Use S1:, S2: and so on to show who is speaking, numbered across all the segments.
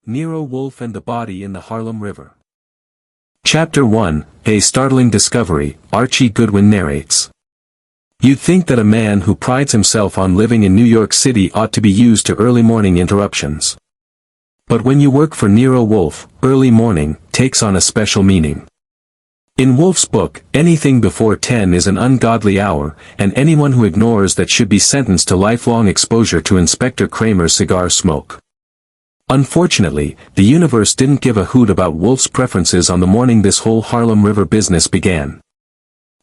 S1: Nero Wolfe and the Body in the Harlem River. Chapter 1, A Startling Discovery, Archie Goodwin narrates. You'd think that a man who prides himself on living in New York City ought to be used to early morning interruptions. But when you work for Nero Wolfe, early morning takes on a special meaning. In Wolfe's book, anything before 10 is an ungodly hour, and anyone who ignores that should be sentenced to lifelong exposure to Inspector Kramer's cigar smoke. Unfortunately, the universe didn't give a hoot about Wolfe's preferences on the morning this whole Harlem River business began.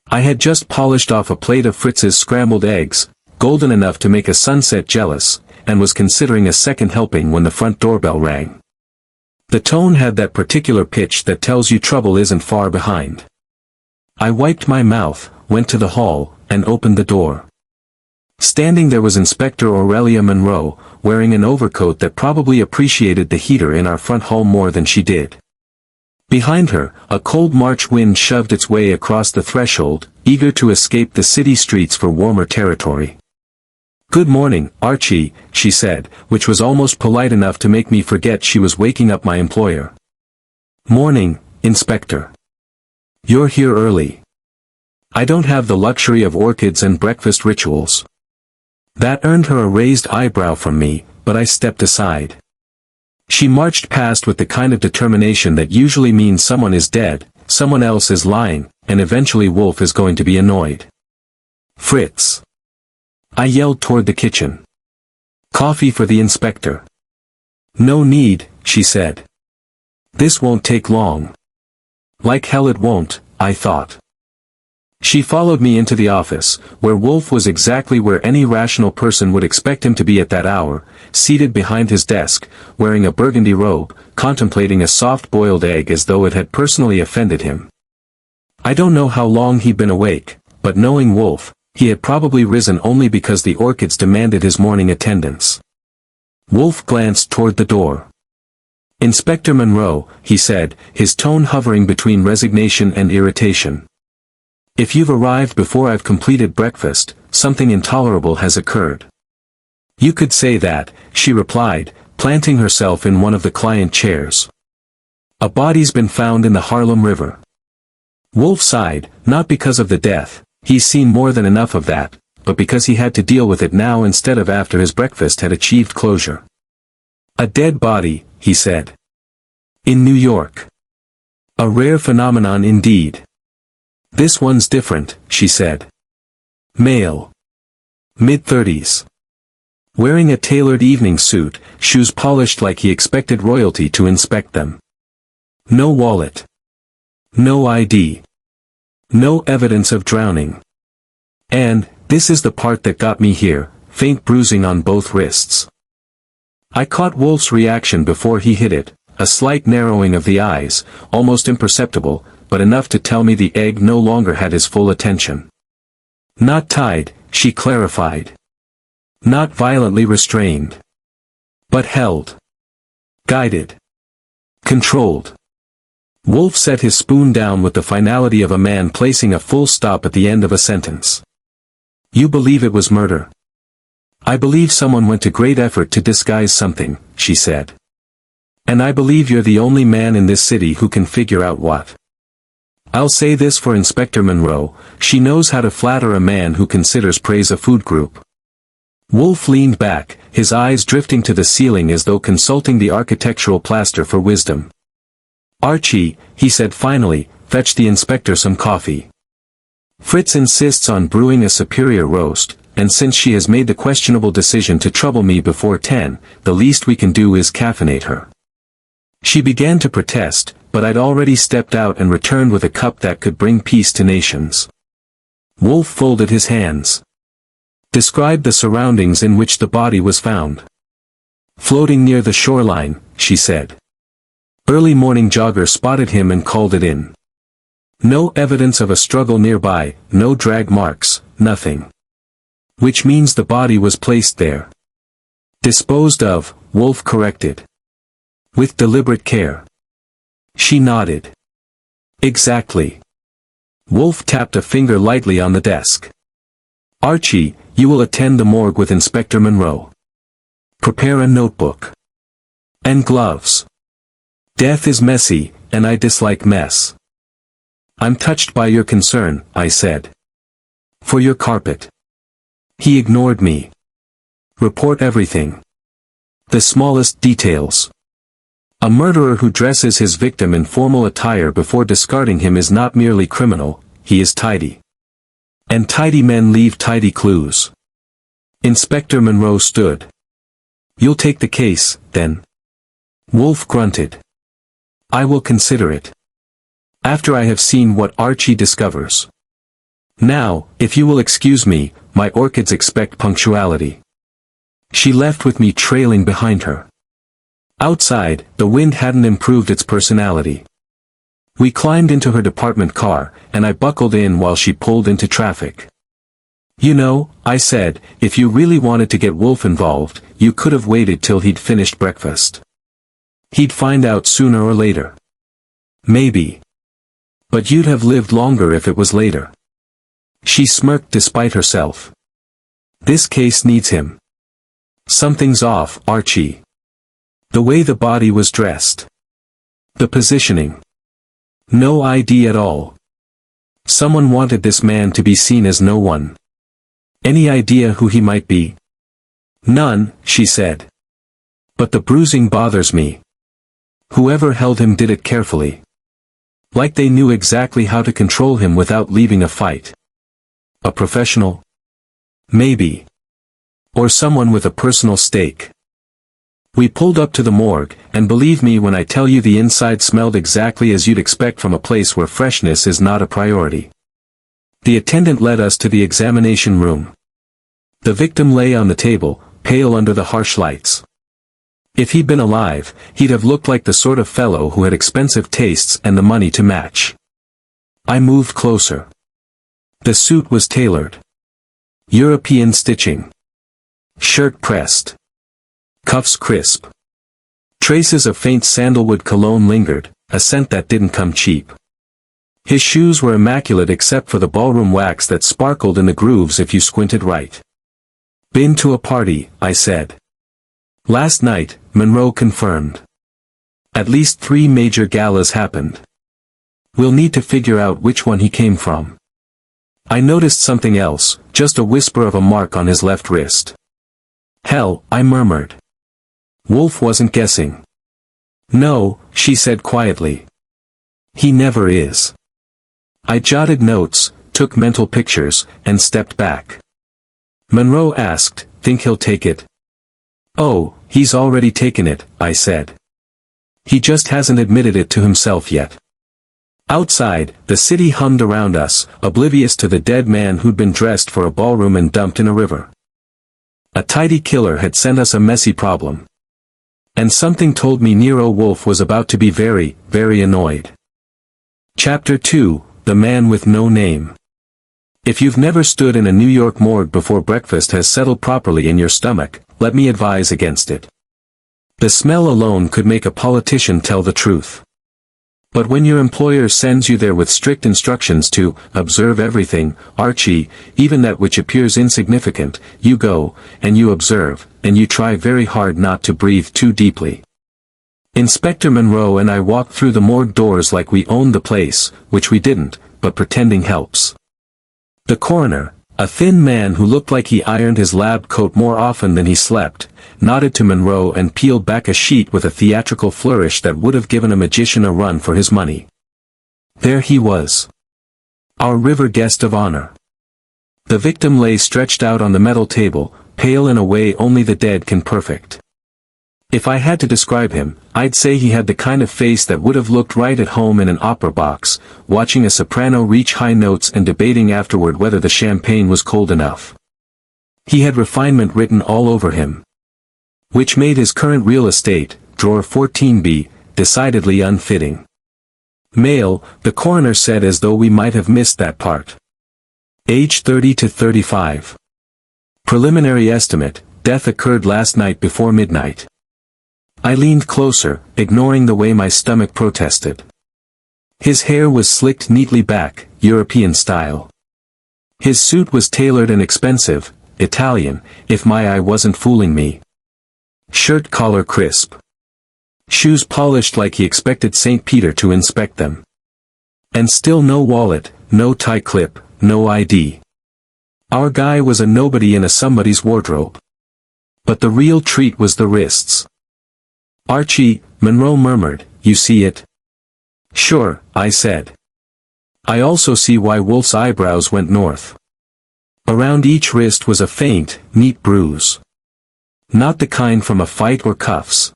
S1: I had just polished off a plate of Fritz's scrambled eggs, golden enough to make a sunset jealous, and was considering a second helping when the front doorbell rang. The tone had that particular pitch that tells you trouble isn't far behind. I wiped my mouth, went to the hall, and opened the door. Standing there was Inspector Aurelia Monroe, wearing an overcoat that probably appreciated the heater in our front hall more than she did. Behind her, a cold March wind shoved its way across the threshold, eager to escape the city streets for warmer territory. "Good morning, Archie," she said, which was almost polite enough to make me forget she was waking up my employer. "Morning, Inspector. You're here early. I don't have the luxury of orchids and breakfast rituals." That earned her a raised eyebrow from me, but I stepped aside. She marched past with the kind of determination that usually means someone is dead, someone else is lying, and eventually Wolfe is going to be annoyed. "Fritz!" I yelled toward the kitchen. "Coffee for the inspector." "No need," she said. "This won't take long." Like hell it won't, I thought. She followed me into the office, where Wolfe was exactly where any rational person would expect him to be at that hour, seated behind his desk, wearing a burgundy robe, contemplating a soft-boiled egg as though it had personally offended him. I don't know how long he'd been awake, but knowing Wolfe, he had probably risen only because the orchids demanded his morning attendance. Wolfe glanced toward the door. "Inspector Monroe," he said, his tone hovering between resignation and irritation. "If you've arrived before I've completed breakfast, something intolerable has occurred." "You could say that," she replied, planting herself in one of the client chairs. "A body's been found in the Harlem River." Wolfe sighed, not because of the death, he's seen more than enough of that, but because he had to deal with it now instead of after his breakfast had achieved closure. "A dead body," he said. "In New York. A rare phenomenon indeed." "This one's different," she said. "Male. Mid-30s. Wearing a tailored evening suit, shoes polished like he expected royalty to inspect them. No wallet. No ID. No evidence of drowning. And, this is the part that got me here, faint bruising on both wrists." I caught Wolfe's reaction before he hit it, a slight narrowing of the eyes, almost imperceptible, but enough to tell me the egg no longer had his full attention. "Not tied," she clarified. "Not violently restrained. But held. Guided. Controlled." Wolfe set his spoon down with the finality of a man placing a full stop at the end of a sentence. "You believe it was murder?" "I believe someone went to great effort to disguise something," she said. "And I believe you're the only man in this city who can figure out what. I'll say this for Inspector Monroe, she knows how to flatter a man who considers praise a food group." Wolfe leaned back, his eyes drifting to the ceiling as though consulting the architectural plaster for wisdom. "Archie," he said finally, "fetch the inspector some coffee. Fritz insists on brewing a superior roast, and since she has made the questionable decision to trouble me before 10, the least we can do is caffeinate her." She began to protest, but I'd already stepped out and returned with a cup that could bring peace to nations. Wolfe folded his hands. "Describe the surroundings in which the body was found." "Floating near the shoreline," she said. "Early morning jogger spotted him and called it in. No evidence of a struggle nearby, no drag marks, nothing. Which means the body was placed there." "Disposed of," Wolfe corrected. "With deliberate care." She nodded. "Exactly." Wolfe tapped a finger lightly on the desk. "Archie, you will attend the morgue with Inspector Monroe. Prepare a notebook. And gloves." Death is messy, and I dislike mess. I'm touched by your concern, I said. For your carpet. He ignored me. Report everything. The smallest details. A murderer who dresses his victim in formal attire before discarding him is not merely criminal, he is tidy. And tidy men leave tidy clues. Inspector Monroe stood. You'll take the case, then? Wolfe grunted. I will consider it. After I have seen what Archie discovers. Now, if you will excuse me, my orchids expect punctuality. She left with me trailing behind her. Outside, the wind hadn't improved its personality. We climbed into her department car, and I buckled in while she pulled into traffic. You know, I said, if you really wanted to get Wolfe involved, you could have waited till he'd finished breakfast. He'd find out sooner or later. Maybe. But you'd have lived longer if it was later. She smirked despite herself. This case needs him. Something's off, Archie. The way the body was dressed. The positioning. No ID at all. Someone wanted this man to be seen as no one. Any idea who he might be? None, she said. But the bruising bothers me. Whoever held him did it carefully. Like they knew exactly how to control him without leaving a fight. A professional? Maybe. Or someone with a personal stake. We pulled up to the morgue, and believe me when I tell you the inside smelled exactly as you'd expect from a place where freshness is not a priority. The attendant led us to the examination room. The victim lay on the table, pale under the harsh lights. If he'd been alive, he'd have looked like the sort of fellow who had expensive tastes and the money to match. I moved closer. The suit was tailored. European stitching. Shirt pressed. Cuffs crisp. Traces of faint sandalwood cologne lingered, a scent that didn't come cheap. His shoes were immaculate except for the ballroom wax that sparkled in the grooves if you squinted right. Been to a party, I said. Last night, Monroe confirmed. At least 3 major galas happened. We'll need to figure out which one he came from. I noticed something else, just a whisper of a mark on his left wrist. Hell, I murmured. Wolfe wasn't guessing. No, she said quietly. He never is. I jotted notes, took mental pictures, and stepped back. Monroe asked, think he'll take it? Oh, he's already taken it, I said. He just hasn't admitted it to himself yet. Outside, the city hummed around us, oblivious to the dead man who'd been dressed for a ballroom and dumped in a river. A tidy killer had sent us a messy problem. And something told me Nero Wolfe was about to be very, very annoyed. Chapter 2, The Man with No Name. If you've never stood in a New York morgue before breakfast has settled properly in your stomach, let me advise against it. The smell alone could make a politician tell the truth. But when your employer sends you there with strict instructions to observe everything, Archie, even that which appears insignificant, you go, and you observe, and you try very hard not to breathe too deeply. Inspector Monroe and I walked through the morgue doors like we owned the place, which we didn't, but pretending helps. The coroner, a thin man who looked like he ironed his lab coat more often than he slept, nodded to Monroe and peeled back a sheet with a theatrical flourish that would have given a magician a run for his money. There he was. Our river guest of honor. The victim lay stretched out on the metal table, pale in a way only the dead can perfect. If I had to describe him, I'd say he had the kind of face that would have looked right at home in an opera box, watching a soprano reach high notes and debating afterward whether the champagne was cold enough. He had refinement written all over him. Which made his current real estate, drawer 14B, decidedly unfitting. Male, the coroner said as though we might have missed that part. Age 30 to 35. Preliminary estimate, death occurred last night before midnight. I leaned closer, ignoring the way my stomach protested. His hair was slicked neatly back, European style. His suit was tailored and expensive, Italian, if my eye wasn't fooling me. Shirt collar crisp. Shoes polished like he expected St. Peter to inspect them. And still no wallet, no tie clip, no ID. Our guy was a nobody in a somebody's wardrobe. But the real treat was the wrists. "Archie," Monroe murmured, "you see it?" "Sure," I said. I also see why Wolfe's eyebrows went north. Around each wrist was a faint, neat bruise. Not the kind from a fight or cuffs.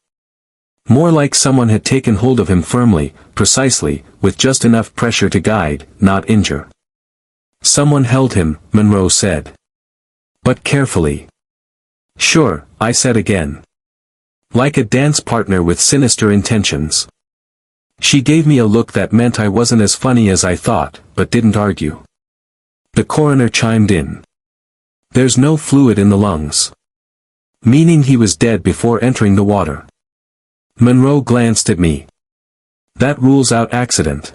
S1: More like someone had taken hold of him firmly, precisely, with just enough pressure to guide, not injure. "Someone held him," Monroe said. "But carefully." "Sure," I said again. "Like a dance partner with sinister intentions." She gave me a look that meant I wasn't as funny as I thought, but didn't argue. The coroner chimed in. "There's no fluid in the lungs. Meaning he was dead before entering the water." Monroe glanced at me. "That rules out accident."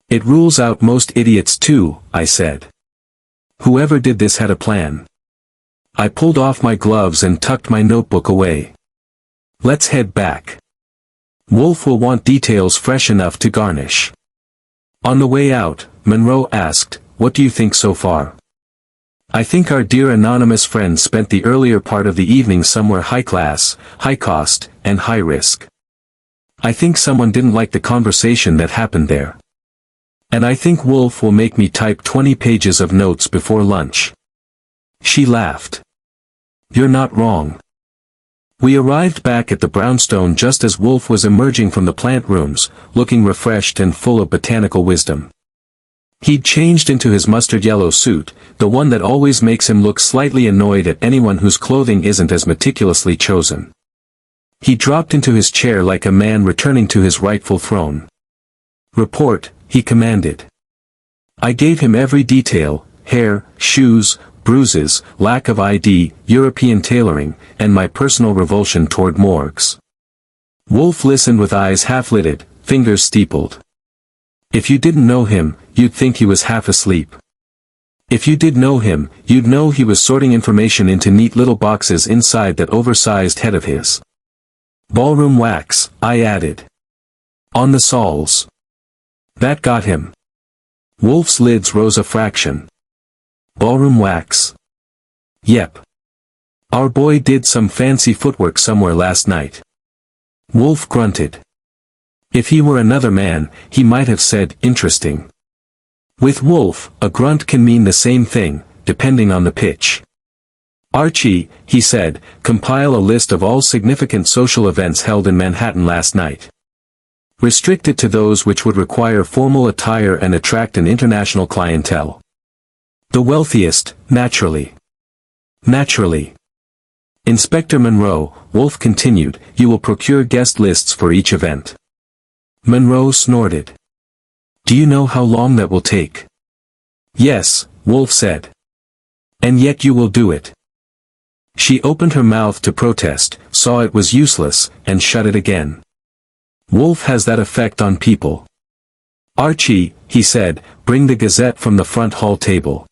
S1: "It rules out most idiots too," I said. "Whoever did this had a plan." I pulled off my gloves and tucked my notebook away. "Let's head back. Wolfe will want details fresh enough to garnish." On the way out, Monroe asked, "What do you think so far?" "I think our dear anonymous friend spent the earlier part of the evening somewhere high-class, high-cost, and high-risk. I think someone didn't like the conversation that happened there. And I think Wolfe will make me type 20 pages of notes before lunch." She laughed. "You're not wrong." We arrived back at the brownstone just as Wolfe was emerging from the plant rooms, looking refreshed and full of botanical wisdom. He'd changed into his mustard yellow suit, the one that always makes him look slightly annoyed at anyone whose clothing isn't as meticulously chosen. He dropped into his chair like a man returning to his rightful throne. "Report," he commanded. I gave him every detail: hair, shoes, bruises, lack of ID, European tailoring, and my personal revulsion toward morgues. Wolfe listened with eyes half-lidded, fingers steepled. "If you didn't know him, you'd think he was half asleep. If you did know him, you'd know he was sorting information into neat little boxes inside that oversized head of his." "Ballroom wax," I added. "On the soles." That got him. Wolfe's lids rose a fraction. "Ballroom wax?" "Yep. Our boy did some fancy footwork somewhere last night." Wolfe grunted. If he were another man, he might have said, "Interesting." With Wolfe, a grunt can mean the same thing, depending on the pitch. "Archie," he said, "compile a list of all significant social events held in Manhattan last night. Restrict it to those which would require formal attire and attract an international clientele. The wealthiest, naturally. Naturally. Inspector Monroe," Wolfe continued, "you will procure guest lists for each event." Monroe snorted. "Do you know how long that will take?" "Yes," Wolfe said. "And yet you will do it." She opened her mouth to protest, saw it was useless, and shut it again. Wolfe has that effect on people. "Archie," he said, "bring the Gazette from the front hall table."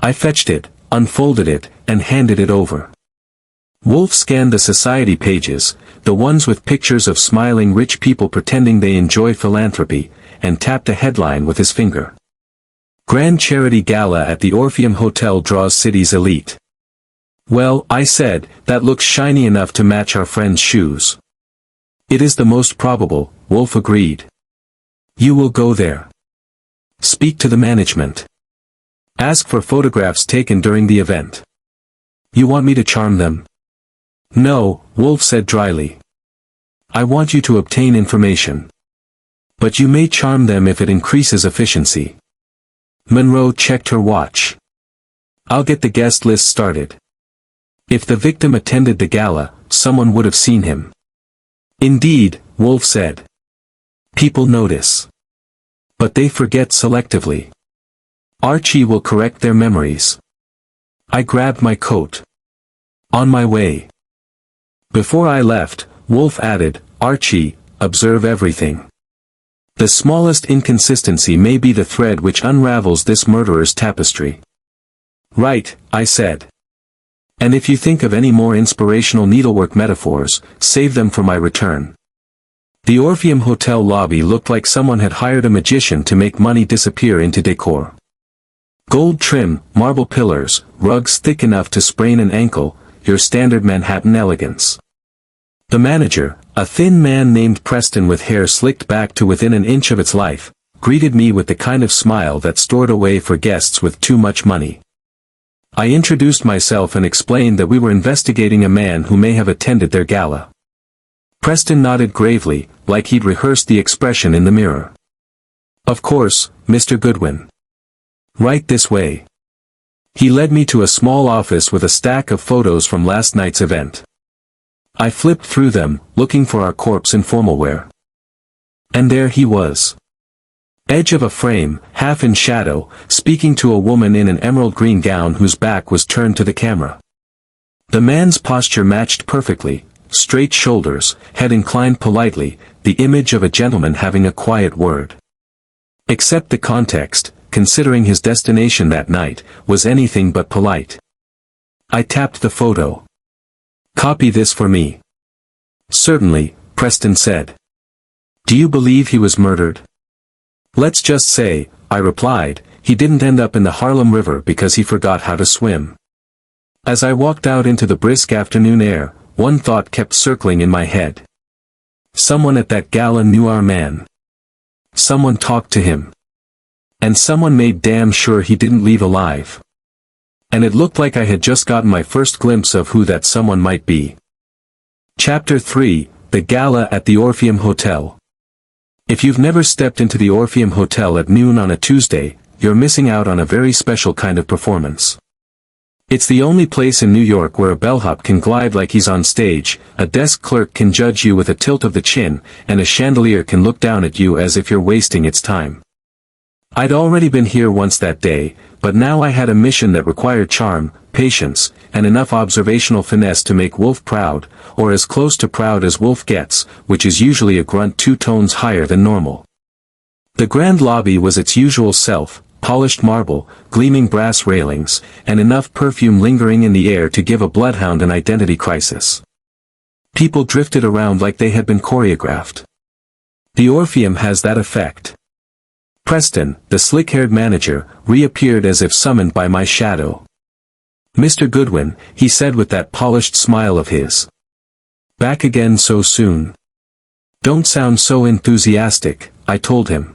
S1: I fetched it, unfolded it, and handed it over. Wolfe scanned the society pages, the ones with pictures of smiling rich people pretending they enjoy philanthropy, and tapped a headline with his finger. "Grand Charity Gala at the Orpheum Hotel draws city's elite." "Well," I said, "that looks shiny enough to match our friend's shoes." "It is the most probable," Wolfe agreed. "You will go there. Speak to the management. Ask for photographs taken during the event." "You want me to charm them?" "No," Wolfe said dryly. "I want you to obtain information. But you may charm them if it increases efficiency." Monroe checked her watch. "I'll get the guest list started. If the victim attended the gala, someone would have seen him." "Indeed," Wolfe said. "People notice. But they forget selectively. Archie will correct their memories." I grabbed my coat. "On my way." Before I left, Wolfe added, "Archie, observe everything. The smallest inconsistency may be the thread which unravels this murderer's tapestry." "Right," I said. "And if you think of any more inspirational needlework metaphors, save them for my return." The Orpheum Hotel lobby looked like someone had hired a magician to make money disappear into decor. Gold trim, marble pillars, rugs thick enough to sprain an ankle, your standard Manhattan elegance. The manager, a thin man named Preston with hair slicked back to within an inch of its life, greeted me with the kind of smile that's stored away for guests with too much money. I introduced myself and explained that we were investigating a man who may have attended their gala. Preston nodded gravely, like he'd rehearsed the expression in the mirror. Of course, Mr. Goodwin. Right this way. He led me to a small office with a stack of photos from last night's event. I flipped through them, looking for our corpse in formal wear. And there he was. Edge of a frame, half in shadow, speaking to a woman in an emerald green gown whose back was turned to the camera. The man's posture matched perfectly, straight shoulders, head inclined politely, the image of a gentleman having a quiet word. Except the context, considering his destination that night, was anything but polite. I tapped the photo. Copy this for me. Certainly, Preston said. Do you believe he was murdered? Let's just say, I replied, he didn't end up in the Harlem River because he forgot how to swim. As I walked out into the brisk afternoon air, one thought kept circling in my head. Someone at that gala knew our man. Someone talked to him. And someone made damn sure he didn't leave alive. And it looked like I had just gotten my first glimpse of who that someone might be. Chapter 3, The Gala at the Orpheum Hotel. If you've never stepped into the Orpheum Hotel at noon on a Tuesday, you're missing out on a very special kind of performance. It's the only place in New York where a bellhop can glide like he's on stage, a desk clerk can judge you with a tilt of the chin, and a chandelier can look down at you as if you're wasting its time. I'd already been here once that day, but now I had a mission that required charm, patience, and enough observational finesse to make Wolfe proud, or as close to proud as Wolfe gets, which is usually a grunt 2 tones higher than normal. The grand lobby was its usual self, polished marble, gleaming brass railings, and enough perfume lingering in the air to give a bloodhound an identity crisis. People drifted around like they had been choreographed. The Orpheum has that effect. Preston, the slick-haired manager, reappeared as if summoned by my shadow. Mr. Goodwin, he said with that polished smile of his. Back again so soon. Don't sound so enthusiastic, I told him.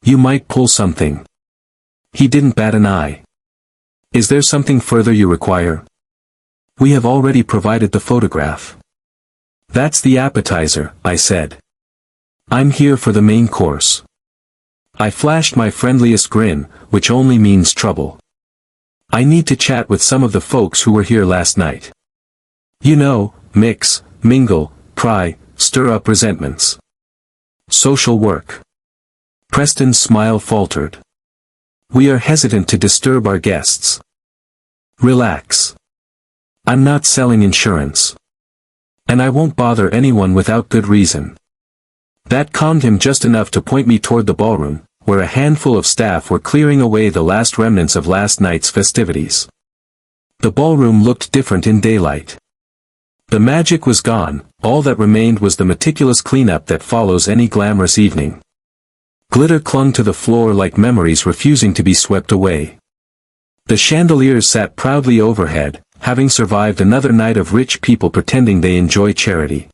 S1: You might pull something. He didn't bat an eye. Is there something further you require? We have already provided the photograph. That's the appetizer, I said. I'm here for the main course. I flashed my friendliest grin, which only means trouble. I need to chat with some of the folks who were here last night. You know, mix, mingle, pry, stir up resentments. Social work. Preston's smile faltered. We are hesitant to disturb our guests. Relax. I'm not selling insurance. And I won't bother anyone without good reason. That calmed him just enough to point me toward the ballroom, where a handful of staff were clearing away the last remnants of last night's festivities. The ballroom looked different in daylight. The magic was gone, all that remained was the meticulous cleanup that follows any glamorous evening. Glitter clung to the floor like memories refusing to be swept away. The chandeliers sat proudly overhead, having survived another night of rich people pretending they enjoy charity.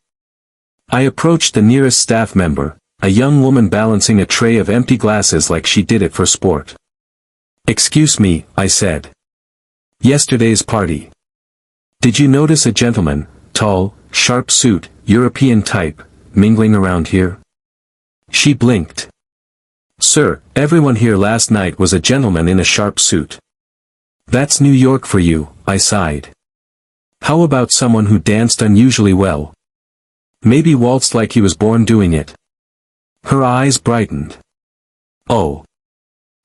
S1: I approached the nearest staff member, a young woman balancing a tray of empty glasses like she did it for sport. Excuse me, I said. Yesterday's party. Did you notice a gentleman, tall, sharp suit, European type, mingling around here? She blinked. Sir, everyone here last night was a gentleman in a sharp suit. That's New York for you, I sighed. How about someone who danced unusually well? Maybe waltzed like he was born doing it. Her eyes brightened. Oh.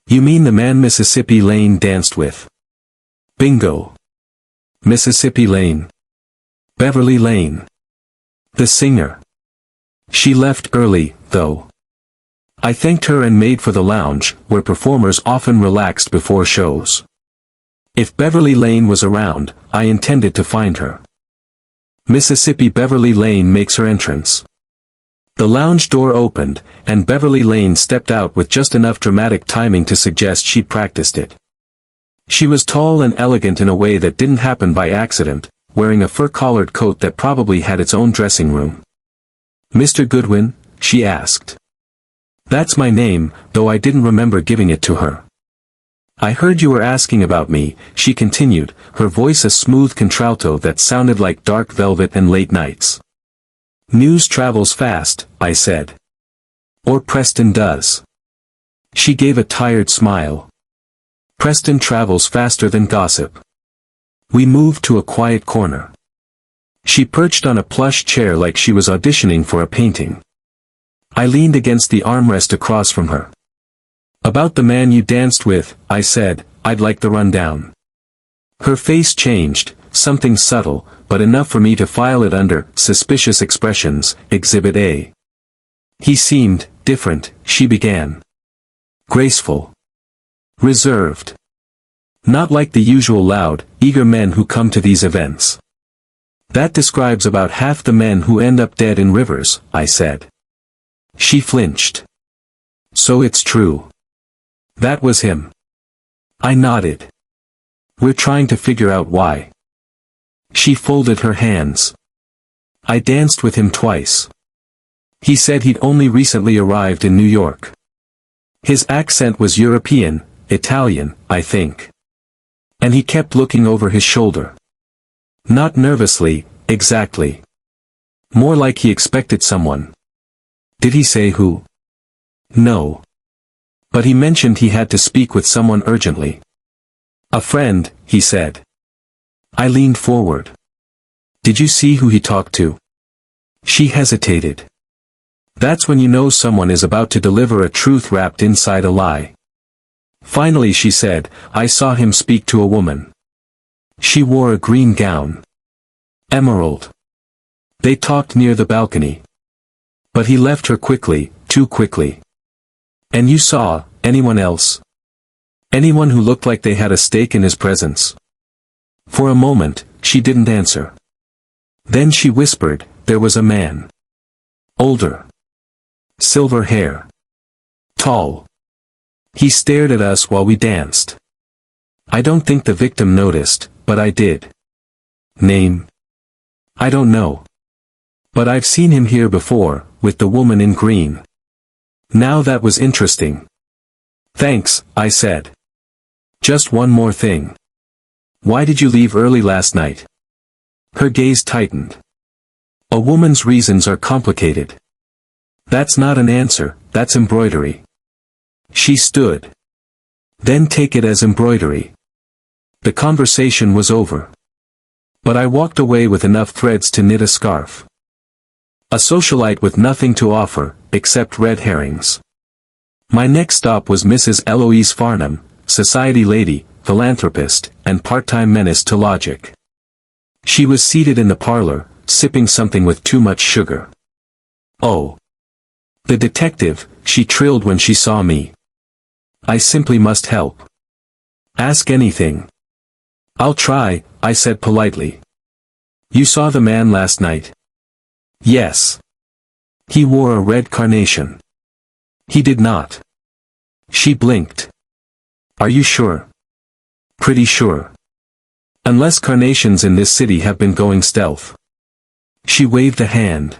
S1: You mean the man Mississippi Lane danced with? Bingo. Mississippi Lane. Beverly Lane. The singer. She left early, though. I thanked her and made for the lounge, where performers often relaxed before shows. If Beverly Lane was around, I intended to find her. Mississippi Beverly Lane makes her entrance. The lounge door opened, and Beverly Lane stepped out with just enough dramatic timing to suggest she'd practiced it. She was tall and elegant in a way that didn't happen by accident, wearing a fur-collared coat that probably had its own dressing room. "Mr. Goodwin?" she asked. "That's my name, though I didn't remember giving it to her." "I heard you were asking about me," she continued, her voice a smooth contralto that sounded like dark velvet and late nights. "News travels fast," I said. "Or Preston does." She gave a tired smile. "Preston travels faster than gossip." We moved to a quiet corner. She perched on a plush chair like she was auditioning for a painting. I leaned against the armrest across from her. "About the man you danced with," I said, "I'd like the rundown." Her face changed, something subtle, but enough for me to file it under suspicious expressions, Exhibit A. "He seemed different," she began. "Graceful. Reserved. Not like the usual loud, eager men who come to these events." "That describes about half the men who end up dead in rivers," I said. She flinched. "So it's true. That was him." I nodded. "We're trying to figure out why." She folded her hands. "I danced with him twice. He said he'd only recently arrived in New York. His accent was European, Italian, I think. And he kept looking over his shoulder. Not nervously, exactly. More like he expected someone." "Did he say who?" "No. But he mentioned he had to speak with someone urgently." "A friend," he said. I leaned forward. "Did you see who he talked to?" She hesitated. That's when you know someone is about to deliver a truth wrapped inside a lie. Finally she said, "I saw him speak to a woman. She wore a green gown. Emerald. They talked near the balcony. But he left her quickly, too quickly." "And you saw anyone else? Anyone who looked like they had a stake in his presence?" For a moment, she didn't answer. Then she whispered, "There was a man. Older. Silver hair. Tall. He stared at us while we danced. I don't think the victim noticed, but I did." "Name?" "I don't know. But I've seen him here before, with the woman in green." Now that was interesting. "Thanks," I said. "Just one more thing. Why did you leave early last night?" Her gaze tightened. "A woman's reasons are complicated. That's not an answer, that's embroidery." She stood. "Then take it as embroidery." The conversation was over. But I walked away with enough threads to knit a scarf. A socialite with nothing to offer, except red herrings. My next stop was Mrs. Eloise Farnham, society lady, philanthropist, and part-time menace to logic. She was seated in the parlor, sipping something with too much sugar. "Oh. The detective," she trilled when she saw me. "I simply must help. Ask anything." "I'll try," I said politely. "You saw the man last night?" "Yes. He wore a red carnation." "He did not." She blinked. "Are you sure?" "Pretty sure. Unless carnations in this city have been going stealth." She waved a hand.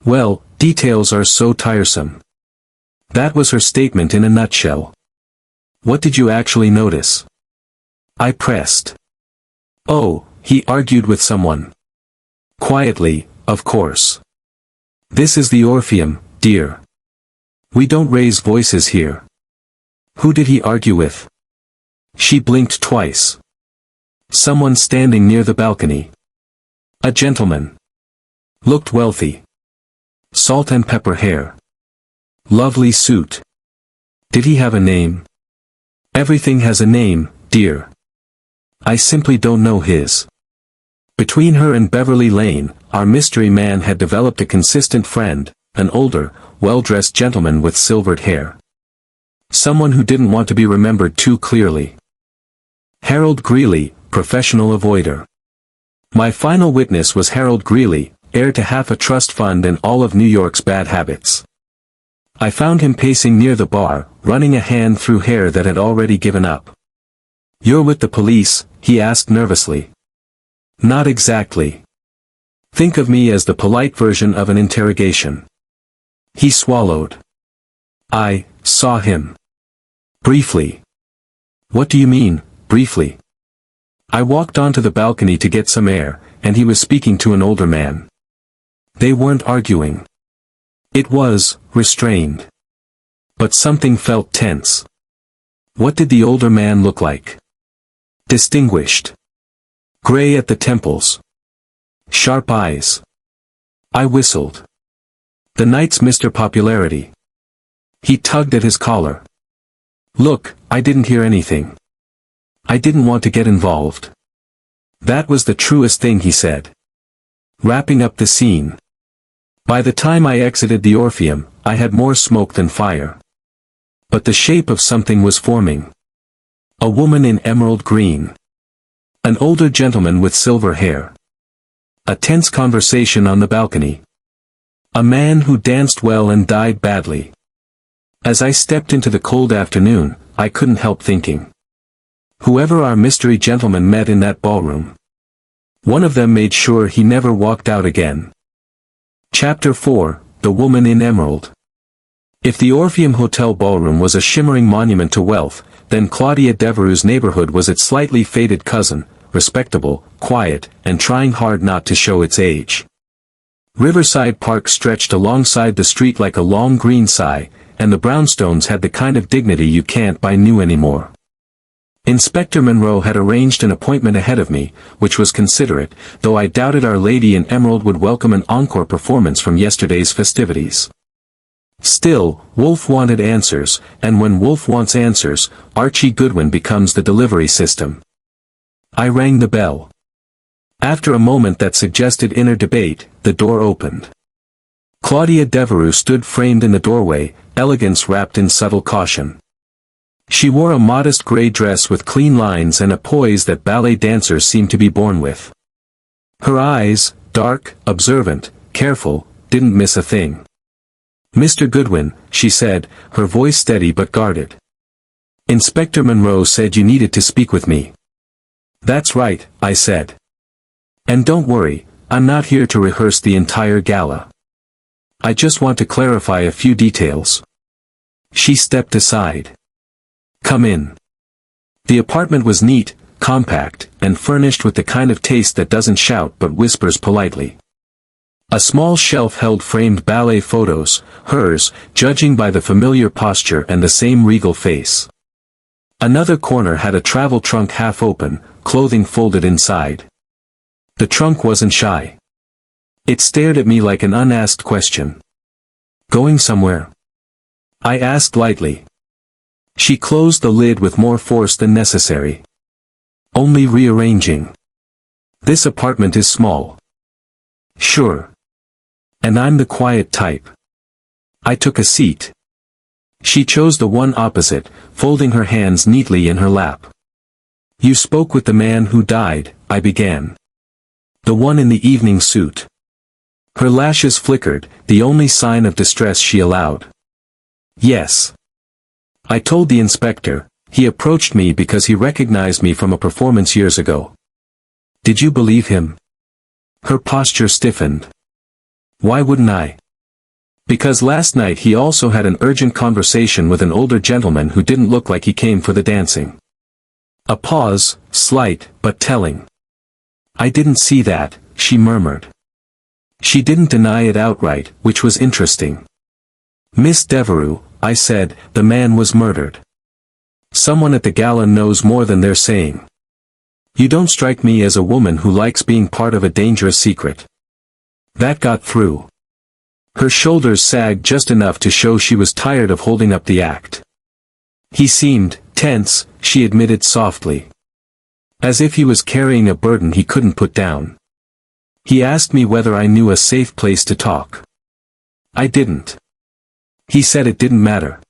S1: "Well, details are so tiresome." That was her statement in a nutshell. "What did you actually notice?" I pressed. "Oh, he argued with someone." "Quietly, of course. This is the Orpheum, dear. We don't raise voices here." "Who did he argue with?" She blinked twice. "Someone standing near the balcony. A gentleman. Looked wealthy. Salt and pepper hair. Lovely suit." "Did he have a name?" "Everything has a name, dear. I simply don't know his." Between her and Beverly Lane, our mystery man had developed a consistent friend, an older, well-dressed gentleman with silvered hair. Someone who didn't want to be remembered too clearly. Harold Greeley, professional avoider. My final witness was Harold Greeley, heir to half a trust fund and all of New York's bad habits. I found him pacing near the bar, running a hand through hair that had already given up. "You're with the police?" he asked nervously. "Not exactly. Think of me as the polite version of an interrogation." He swallowed. "I saw him. Briefly." "What do you mean, briefly?" "I walked onto the balcony to get some air, and he was speaking to an older man. They weren't arguing. It was restrained. But something felt tense." "What did the older man look like?" "Distinguished. Gray at the temples. Sharp eyes." I whistled. "The night's Mr. Popularity." He tugged at his collar. "Look, I didn't hear anything. I didn't want to get involved." "That was the truest thing," he said. Wrapping up the scene. By the time I exited the Orpheum, I had more smoke than fire. But the shape of something was forming. A woman in emerald green. An older gentleman with silver hair. A tense conversation on the balcony. A man who danced well and died badly. As I stepped into the cold afternoon, I couldn't help thinking. Whoever our mystery gentleman met in that ballroom. One of them made sure he never walked out again. Chapter 4, The Woman in Emerald. If the Orpheum Hotel ballroom was a shimmering monument to wealth, then Claudia Devereux's neighborhood was its slightly faded cousin, respectable, quiet, and trying hard not to show its age. Riverside Park stretched alongside the street like a long green sigh, and the brownstones had the kind of dignity you can't buy new anymore. Inspector Monroe had arranged an appointment ahead of me, which was considerate, though I doubted Our Lady in Emerald would welcome an encore performance from yesterday's festivities. Still, Wolfe wanted answers, and when Wolfe wants answers, Archie Goodwin becomes the delivery system. I rang the bell. After a moment that suggested inner debate, the door opened. Claudia Devereux stood framed in the doorway, elegance wrapped in subtle caution. She wore a modest gray dress with clean lines and a poise that ballet dancers seem to be born with. Her eyes, dark, observant, careful, didn't miss a thing. "Mr. Goodwin," she said, her voice steady but guarded. "Inspector Monroe said you needed to speak with me." "That's right," I said. "And don't worry, I'm not here to rehearse the entire gala. I just want to clarify a few details." She stepped aside. "Come in." The apartment was neat, compact, and furnished with the kind of taste that doesn't shout but whispers politely. A small shelf held framed ballet photos, hers, judging by the familiar posture and the same regal face. Another corner had a travel trunk half open, clothing folded inside. The trunk wasn't shy. It stared at me like an unasked question. "Going somewhere?" I asked lightly. She closed the lid with more force than necessary. "Only rearranging. This apartment is small." "Sure. And I'm the quiet type." I took a seat. She chose the one opposite, folding her hands neatly in her lap. "You spoke with the man who died," I began. "The one in the evening suit." Her lashes flickered, the only sign of distress she allowed. "Yes. I told the inspector. He approached me because he recognized me from a performance years ago." "Did you believe him?" Her posture stiffened. "Why wouldn't I?" "Because last night he also had an urgent conversation with an older gentleman who didn't look like he came for the dancing." A pause, slight, but telling. "I didn't see that," she murmured. She didn't deny it outright, which was interesting. "Miss Devereux," I said, "the man was murdered. Someone at the gala knows more than they're saying. You don't strike me as a woman who likes being part of a dangerous secret." That got through. Her shoulders sagged just enough to show she was tired of holding up the act. "He seemed tense," she admitted softly. "As if he was carrying a burden he couldn't put down. He asked me whether I knew a safe place to talk. I didn't. He said it didn't matter.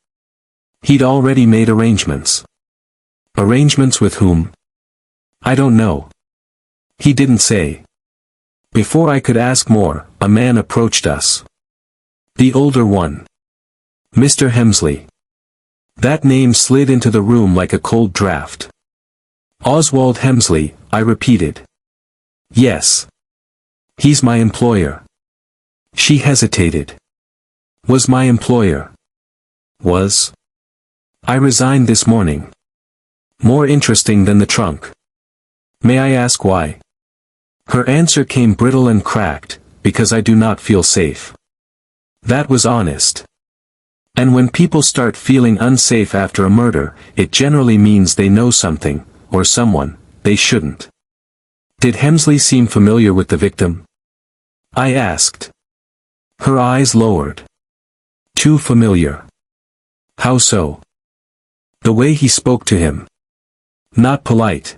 S1: He'd already made arrangements." "Arrangements with whom?" "I don't know. He didn't say." Before I could ask more, a man approached us. The older one. Mr. Hemsley. That name slid into the room like a cold draft. Oswald Hemsley, I repeated. Yes. He's my employer. She hesitated. Was my employer. Was. I resigned this morning. More interesting than the trunk. May I ask why? Her answer came brittle and cracked, because I do not feel safe. That was honest. And when people start feeling unsafe after a murder, it generally means they know something, or someone, they shouldn't. Did Hemsley seem familiar with the victim? I asked. Her eyes lowered. Too familiar. How so? The way he spoke to him. Not polite.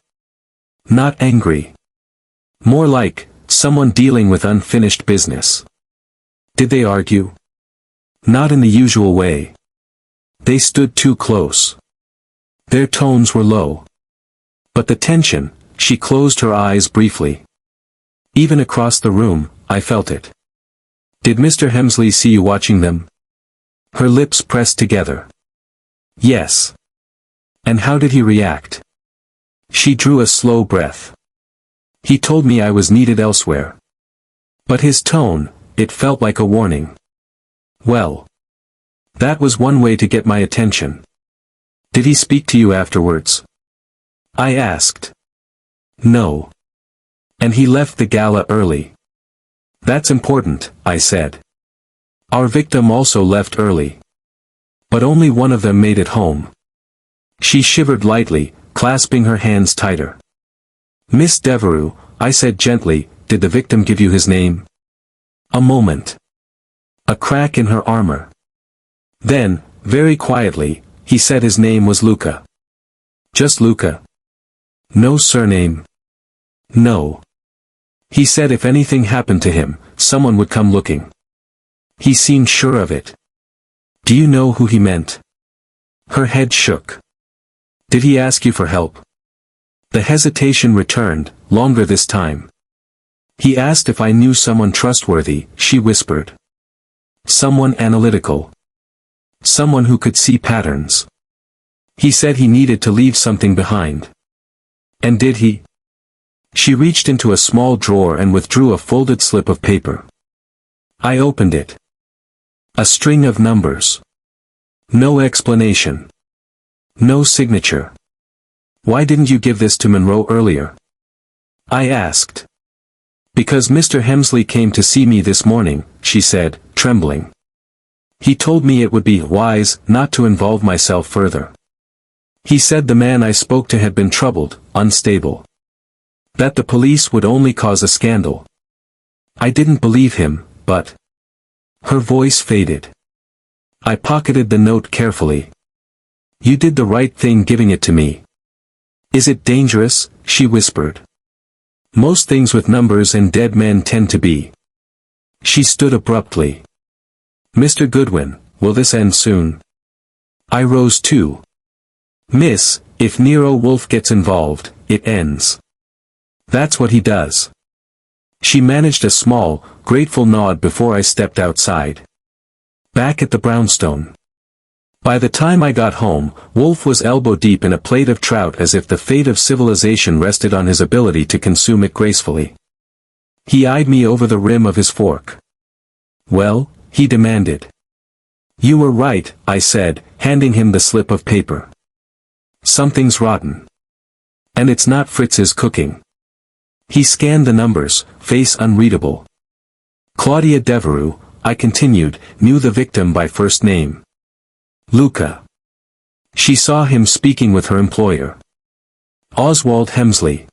S1: Not angry. More like, someone dealing with unfinished business. Did they argue? Not in the usual way. They stood too close. Their tones were low. But the tension, she closed her eyes briefly. Even across the room, I felt it. Did Mr. Hemsley see you watching them? Her lips pressed together. Yes. And how did he react? She drew a slow breath. He told me I was needed elsewhere. But his tone, it felt like a warning. Well. That was one way to get my attention. Did he speak to you afterwards? I asked. No. And he left the gala early. That's important, I said. Our victim also left early. But only one of them made it home. She shivered lightly, clasping her hands tighter. Miss Devereux, I said gently, did the victim give you his name? A moment. A crack in her armor. Then, very quietly, he said his name was Luca. Just Luca. No surname. No. He said if anything happened to him, someone would come looking. He seemed sure of it. Do you know who he meant? Her head shook. Did he ask you for help? The hesitation returned, longer this time. He asked if I knew someone trustworthy, she whispered. Someone analytical. Someone who could see patterns. He said he needed to leave something behind. And did he? She reached into a small drawer and withdrew a folded slip of paper. I opened it. A string of numbers. No explanation. No signature. Why didn't you give this to Monroe earlier? I asked. Because Mr. Hemsley came to see me this morning, she said, trembling. He told me it would be wise not to involve myself further. He said the man I spoke to had been troubled, unstable. That the police would only cause a scandal. I didn't believe him, but... Her voice faded. I pocketed the note carefully. You did the right thing giving it to me. Is it dangerous? She whispered. Most things with numbers and dead men tend to be. She stood abruptly. Mr. Goodwin, will this end soon? I rose too. Miss, if Nero Wolfe gets involved, it ends. That's what he does. She managed a small, grateful nod before I stepped outside. Back at the brownstone. By the time I got home, Wolfe was elbow-deep in a plate of trout as if the fate of civilization rested on his ability to consume it gracefully. He eyed me over the rim of his fork. Well, he demanded. You were right, I said, handing him the slip of paper. Something's rotten. And it's not Fritz's cooking. He scanned the numbers, face unreadable. Claudia Devereux, I continued, knew the victim by first name. Luca. She saw him speaking with her employer. Oswald Hemsley.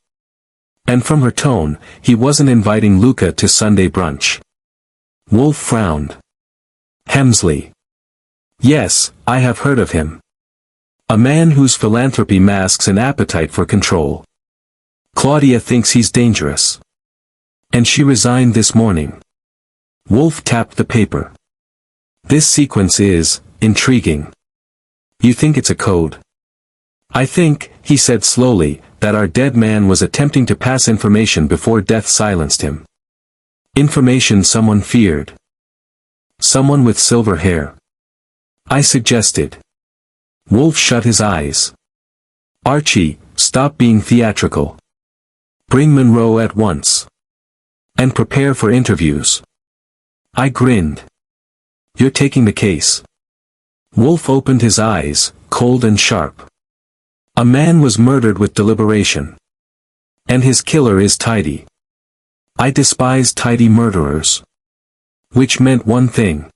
S1: And from her tone, he wasn't inviting Luca to Sunday brunch. Wolfe frowned. Hemsley. Yes, I have heard of him. A man whose philanthropy masks an appetite for control. Claudia thinks he's dangerous. And she resigned this morning. Wolfe tapped the paper. This sequence is intriguing. You think it's a code? I think, he said slowly, that our dead man was attempting to pass information before death silenced him. Information someone feared. Someone with silver hair. I suggested. Wolfe shut his eyes. Archie, stop being theatrical. Bring Monroe at once. And prepare for interviews. I grinned. You're taking the case. Wolfe opened his eyes, cold and sharp. A man was murdered with deliberation. And his killer is tidy. I despise tidy murderers. Which meant one thing.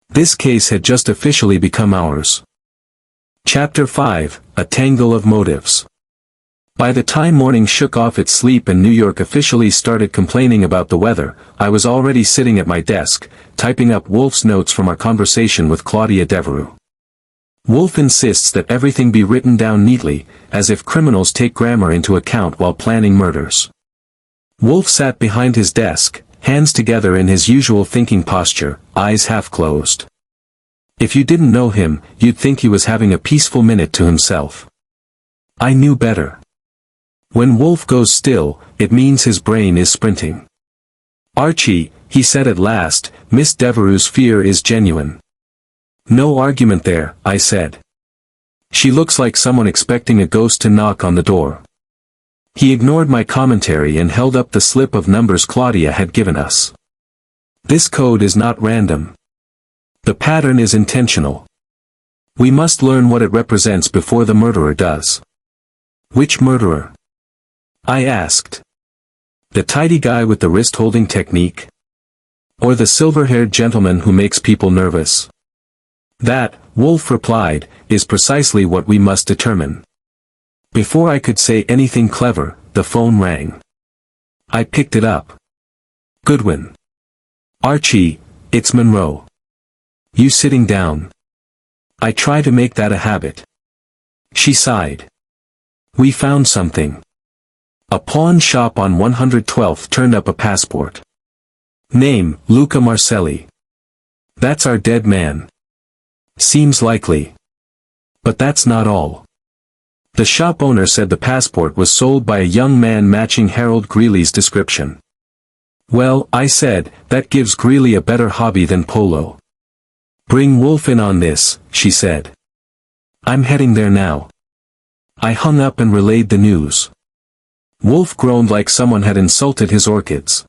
S1: This case had just officially become ours. Chapter 5, A Tangle of Motives. By the time morning shook off its sleep and New York officially started complaining about the weather, I was already sitting at my desk, typing up Wolfe's notes from our conversation with Claudia Devereux. Wolfe insists that everything be written down neatly, as if criminals take grammar into account while planning murders. Wolfe sat behind his desk, hands together in his usual thinking posture, eyes half closed. If you didn't know him, you'd think he was having a peaceful minute to himself. I knew better. When Wolfe goes still, it means his brain is sprinting. Archie, he said at last, Miss Devereux's fear is genuine. No argument there, I said. She looks like someone expecting a ghost to knock on the door. He ignored my commentary and held up the slip of numbers Claudia had given us. This code is not random. The pattern is intentional. We must learn what it represents before the murderer does. Which murderer? I asked. The tidy guy with the wrist-holding technique? Or the silver-haired gentleman who makes people nervous? That, Wolfe replied, is precisely what we must determine. Before I could say anything clever, the phone rang. I picked it up. Goodwin. Archie, it's Monroe. You sitting down? I try to make that a habit. She sighed. We found something. A pawn shop on 112th turned up a passport. Name, Luca Marcelli. That's our dead man. Seems likely. But that's not all. The shop owner said the passport was sold by a young man matching Harold Greeley's description. Well, I said, that gives Greeley a better hobby than polo. Bring Wolfe in on this, she said. I'm heading there now. I hung up and relayed the news. Wolfe groaned like someone had insulted his orchids.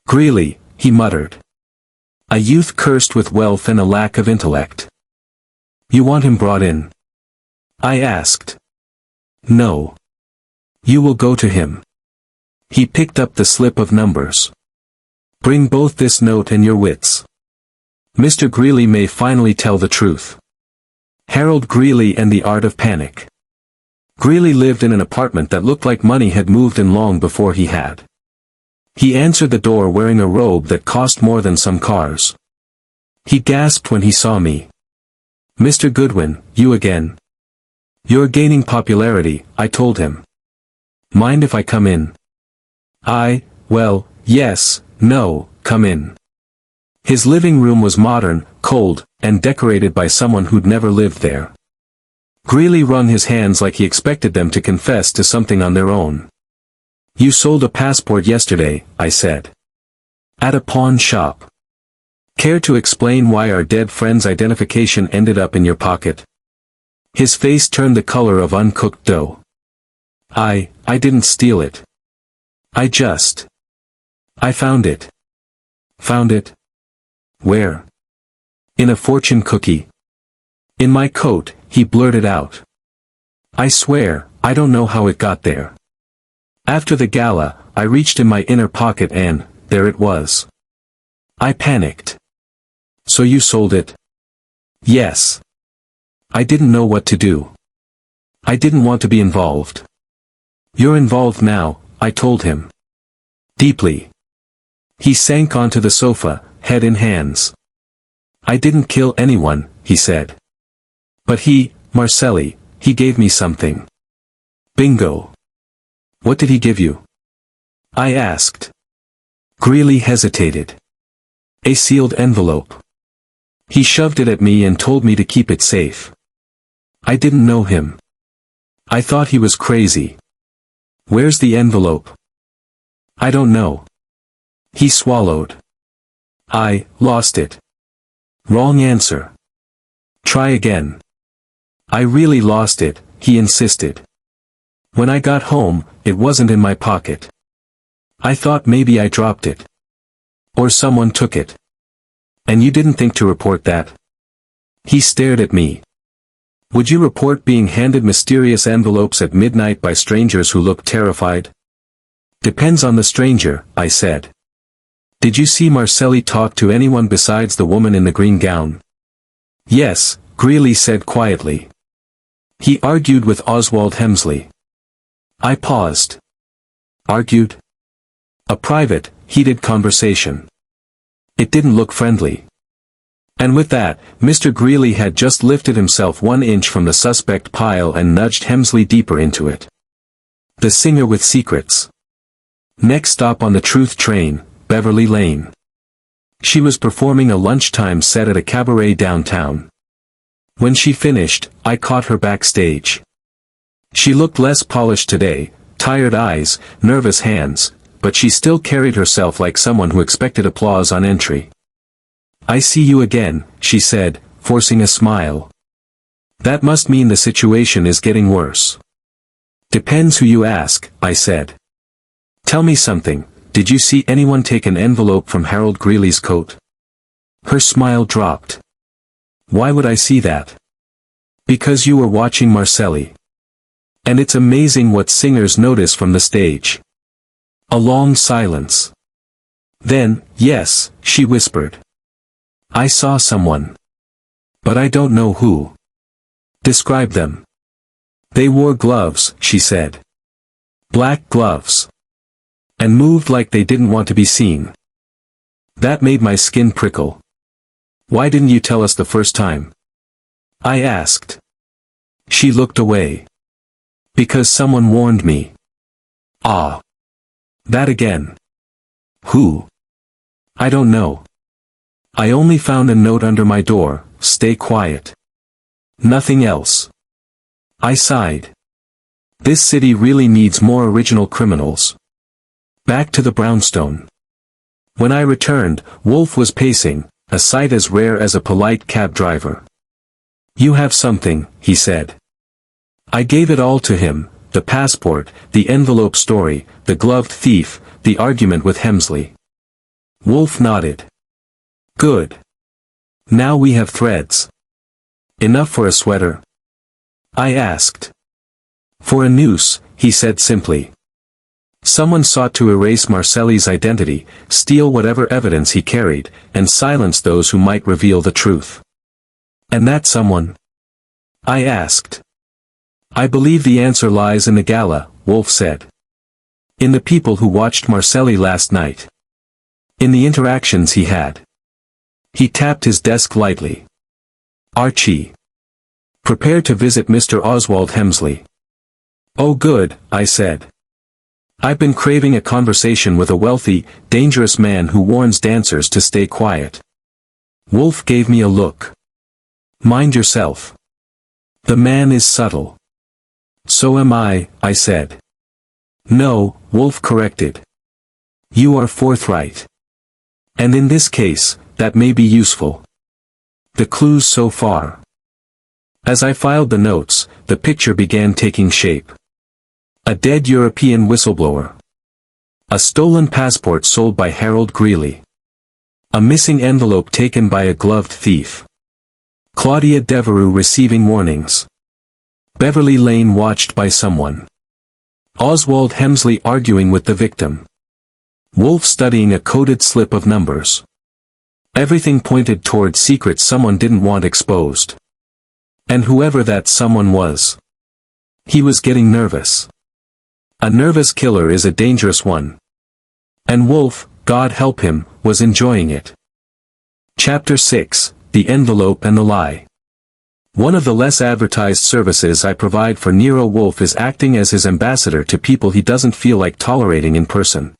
S1: Greeley, he muttered. A youth cursed with wealth and a lack of intellect. You want him brought in? I asked. No. You will go to him. He picked up the slip of numbers. Bring both this note and your wits. Mr. Greeley may finally tell the truth. Harold Greeley and the Art of Panic. Greeley lived in an apartment that looked like money had moved in long before he had. He answered the door wearing a robe that cost more than some cars. He gasped when he saw me. Mr. Goodwin, you again? You're gaining popularity, I told him. Mind if I come in? Well, yes, no, come in. His living room was modern, cold, and decorated by someone who'd never lived there. Greeley wrung his hands like he expected them to confess to something on their own. You sold a passport yesterday, I said. At a pawn shop. Care to explain why our dead friend's identification ended up in your pocket? His face turned the color of uncooked dough. I didn't steal it. I found it. Found it? Where? In a fortune cookie. In my coat, he blurted out. I swear, I don't know how it got there. After the gala, I reached in my inner pocket and, there it was. I panicked. So you sold it? Yes. I didn't know what to do. I didn't want to be involved. You're involved now, I told him. Deeply. He sank onto the sofa, head in hands. I didn't kill anyone, he said. But Marcelli, he gave me something. Bingo. What did he give you? I asked. Greeley hesitated. A sealed envelope. He shoved it at me and told me to keep it safe. I didn't know him. I thought he was crazy. Where's the envelope? I don't know. He swallowed. I lost it. Wrong answer. Try again. I really lost it, he insisted. When I got home, it wasn't in my pocket. I thought maybe I dropped it. Or someone took it. And you didn't think to report that? He stared at me. Would you report being handed mysterious envelopes at midnight by strangers who looked terrified? Depends on the stranger, I said. Did you see Marcelli talk to anyone besides the woman in the green gown? Yes, Greeley said quietly. He argued with Oswald Hemsley. I paused. Argued? A private, heated conversation. It didn't look friendly. And with that, Mr. Greeley had just lifted himself 1 inch from the suspect pile and nudged Hemsley deeper into it. The singer with secrets. Next stop on the truth train, Beverly Lane. She was performing a lunchtime set at a cabaret downtown. When she finished, I caught her backstage. She looked less polished today, tired eyes, nervous hands, but she still carried herself like someone who expected applause on entry. I see you again, she said, forcing a smile. That must mean the situation is getting worse. Depends who you ask, I said. Tell me something, did you see anyone take an envelope from Harold Greeley's coat? Her smile dropped. Why would I see that? Because you were watching Marcelli. And it's amazing what singers notice from the stage. A long silence. Then, yes, she whispered. I saw someone. But I don't know who. Describe them. They wore gloves, she said. Black gloves. And moved like they didn't want to be seen. That made my skin prickle. Why didn't you tell us the first time? I asked. She looked away. Because someone warned me. Ah. That again. Who? I don't know. I only found a note under my door, stay quiet. Nothing else. I sighed. This city really needs more original criminals. Back to the brownstone. When I returned, Wolfe was pacing, a sight as rare as a polite cab driver. You have something, he said. I gave it all to him, the passport, the envelope story, the gloved thief, the argument with Hemsley. Wolfe nodded. Good. Now we have threads. Enough for a sweater? I asked. For a noose, he said simply. Someone sought to erase Marcelli's identity, steal whatever evidence he carried, and silence those who might reveal the truth. And that someone? I asked. I believe the answer lies in the gala, Wolfe said. In the people who watched Marcelli last night. In the interactions he had. He tapped his desk lightly. Archie. Prepare to visit Mr. Oswald Hemsley. Oh good, I said. I've been craving a conversation with a wealthy, dangerous man who warns dancers to stay quiet. Wolfe gave me a look. Mind yourself. The man is subtle. So am I said. No, Wolfe corrected. You are forthright. And in this case, that may be useful. The clues so far. As I filed the notes, the picture began taking shape. A dead European whistleblower. A stolen passport sold by Harold Greeley. A missing envelope taken by a gloved thief. Claudia Devereux receiving warnings. Beverly Lane watched by someone. Oswald Hemsley arguing with the victim. Wolfe studying a coded slip of numbers. Everything pointed toward secrets someone didn't want exposed. And whoever that someone was. He was getting nervous. A nervous killer is a dangerous one. And Wolfe, God help him, was enjoying it. Chapter 6, The Envelope and the Lie. One of the less advertised services I provide for Nero Wolfe is acting as his ambassador to people he doesn't feel like tolerating in person.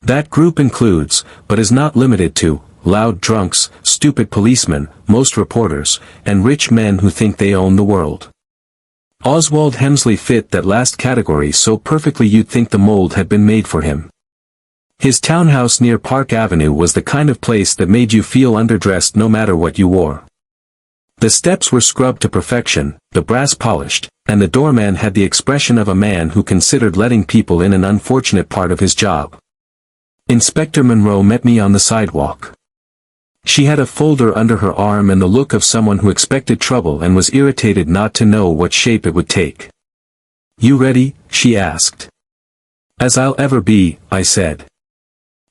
S1: That group includes, but is not limited to, loud drunks, stupid policemen, most reporters, and rich men who think they own the world. Oswald Hemsley fit that last category so perfectly you'd think the mold had been made for him. His townhouse near Park Avenue was the kind of place that made you feel underdressed no matter what you wore. The steps were scrubbed to perfection, the brass polished, and the doorman had the expression of a man who considered letting people in an unfortunate part of his job. Inspector Monroe met me on the sidewalk. She had a folder under her arm and the look of someone who expected trouble and was irritated not to know what shape it would take. "You ready?" she asked. "As I'll ever be," I said.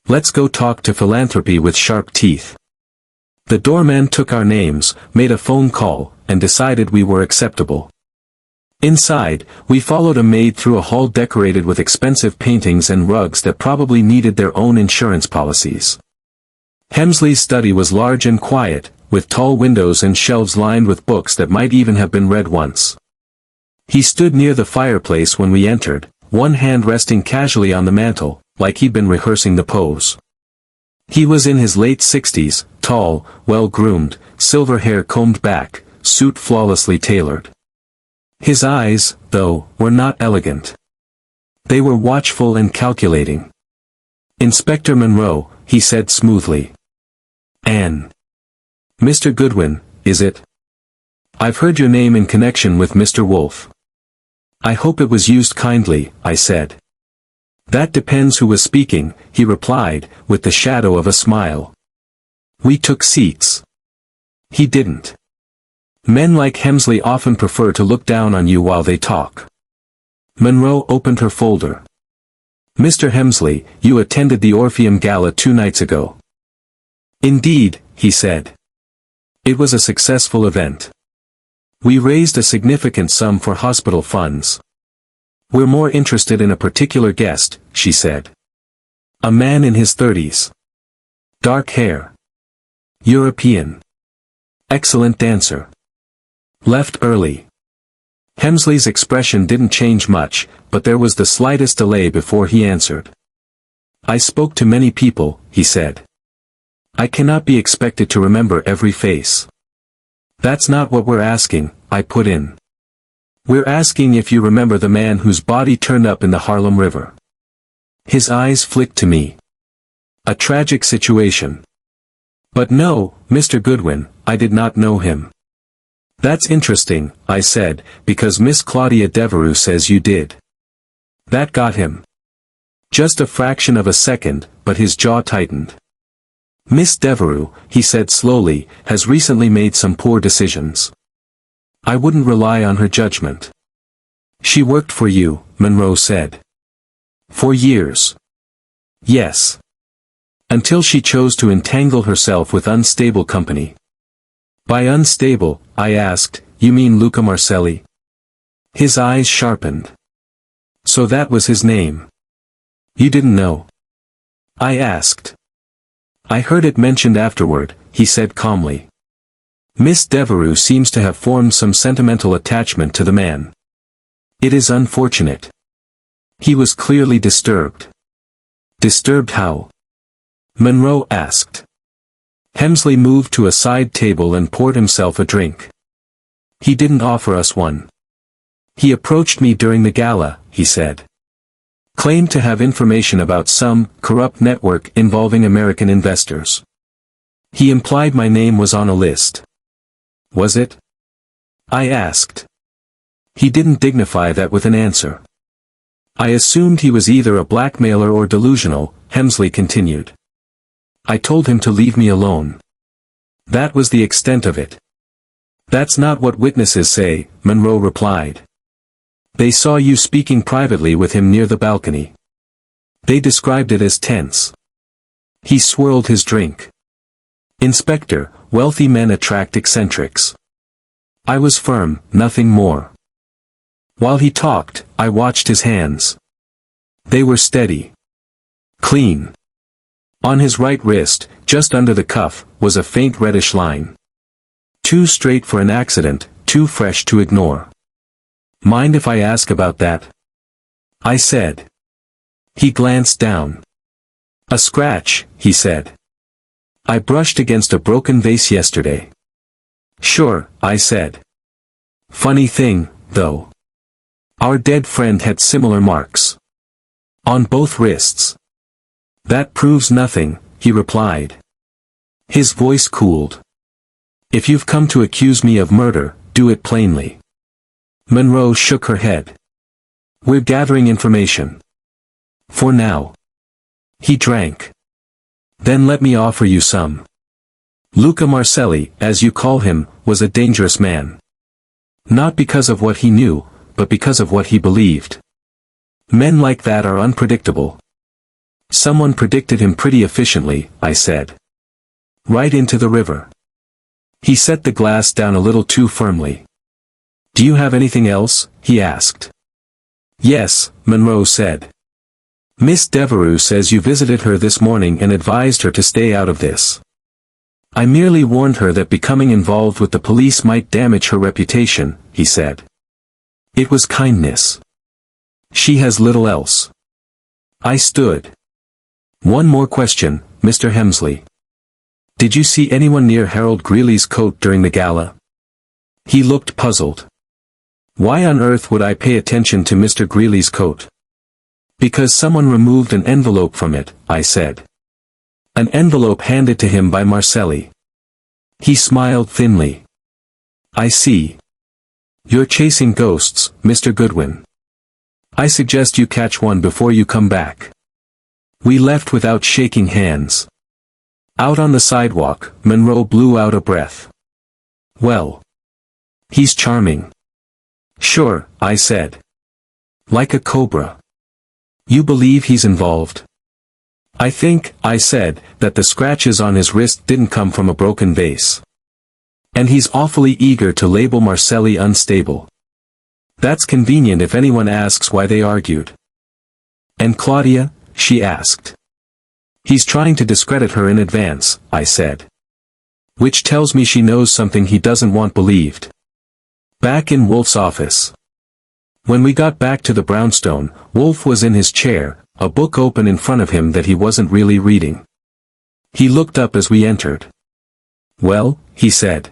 S1: "Let's go talk to philanthropy with sharp teeth." The doorman took our names, made a phone call, and decided we were acceptable. Inside, we followed a maid through a hall decorated with expensive paintings and rugs that probably needed their own insurance policies. Hemsley's study was large and quiet, with tall windows and shelves lined with books that might even have been read once. He stood near the fireplace when we entered, one hand resting casually on the mantel, like he'd been rehearsing the pose. He was in his late 60s, tall, well-groomed, silver hair combed back, suit flawlessly tailored. His eyes, though, were not elegant. They were watchful and calculating. "Inspector Monroe," he said smoothly. "Anne. Mr. Goodwin, is it? I've heard your name in connection with Mr. Wolfe." "I hope it was used kindly," I said. "That depends who was speaking," he replied, with the shadow of a smile. We took seats. He didn't. Men like Hemsley often prefer to look down on you while they talk. Monroe opened her folder. "Mr. Hemsley, you attended the Orpheum Gala 2 nights ago." "Indeed," he said. "It was a successful event. We raised a significant sum for hospital funds." "We're more interested in a particular guest," she said. "A man in his 30s. Dark hair. European. Excellent dancer. Left early." Hemsley's expression didn't change much, but there was the slightest delay before he answered. "I spoke to many people," he said. "I cannot be expected to remember every face." "That's not what we're asking," I put in. "We're asking if you remember the man whose body turned up in the Harlem River." His eyes flicked to me. "A tragic situation." "But no, Mr. Goodwin, I did not know him." "That's interesting," I said, "because Miss Claudia Devereux says you did." That got him. Just a fraction of a second, but his jaw tightened. "Miss Devereux," he said slowly, "has recently made some poor decisions. I wouldn't rely on her judgment." "She worked for you," Monroe said. "For years." "Yes. Until she chose to entangle herself with unstable company." "By unstable," I asked, "you mean Luca Marcelli?" His eyes sharpened. "So that was his name. You didn't know?" I asked. "I heard it mentioned afterward," he said calmly. "Miss Devereux seems to have formed some sentimental attachment to the man. It is unfortunate." He was clearly disturbed. "Disturbed how?" Monroe asked. Hemsley moved to a side table and poured himself a drink. "He didn't offer us one. He approached me during the gala," he said. "Claimed to have information about some corrupt network involving American investors. He implied my name was on a list." "Was it?" I asked. He didn't dignify that with an answer. "I assumed he was either a blackmailer or delusional," Hemsley continued. "I told him to leave me alone. That was the extent of it." "That's not what witnesses say," Monroe replied. "They saw you speaking privately with him near the balcony. They described it as tense." He swirled his drink. "Inspector, wealthy men attract eccentrics." I was firm, nothing more. While he talked, I watched his hands. They were steady. Clean. On his right wrist, just under the cuff, was a faint reddish line. Too straight for an accident, too fresh to ignore. "Mind if I ask about that?" I said. He glanced down. "A scratch," he said. "I brushed against a broken vase yesterday." "Sure," I said. "Funny thing, though. Our dead friend had similar marks. On both wrists." That proves nothing, he replied. His voice cooled. If you've come to accuse me of murder, do it plainly. Monroe shook her head. We're gathering information. For now. He drank. Then let me offer you some. Luca Marcelli, as you call him, was a dangerous man. Not because of what he knew, but because of what he believed. Men like that are unpredictable. Someone predicted him pretty efficiently, I said. Right into the river. He set the glass down a little too firmly. Do you have anything else? He asked. Yes, Monroe said. Miss Devereux says you visited her this morning and advised her to stay out of this. I merely warned her that becoming involved with the police might damage her reputation, he said. It was kindness. She has little else. I stood. One more question, Mr. Hemsley. Did you see anyone near Harold Greeley's coat during the gala? He looked puzzled. Why on earth would I pay attention to Mr. Greeley's coat? Because someone removed an envelope from it, I said. An envelope handed to him by Marcelli. He smiled thinly. I see. You're chasing ghosts, Mr. Goodwin. I suggest you catch one before you come back. We left without shaking hands. Out on the sidewalk, Monroe blew out a breath. Well. He's charming. Sure, I said. Like a cobra. You believe he's involved? I think, I said, that the scratches on his wrist didn't come from a broken vase. And he's awfully eager to label Marcelli unstable. That's convenient if anyone asks why they argued. And Claudia? She asked. He's trying to discredit her in advance, I said. Which tells me she knows something he doesn't want believed. Back in Wolfe's office. When we got back to the brownstone, Wolfe was in his chair, a book open in front of him that he wasn't really reading. He looked up as we entered. Well, he said.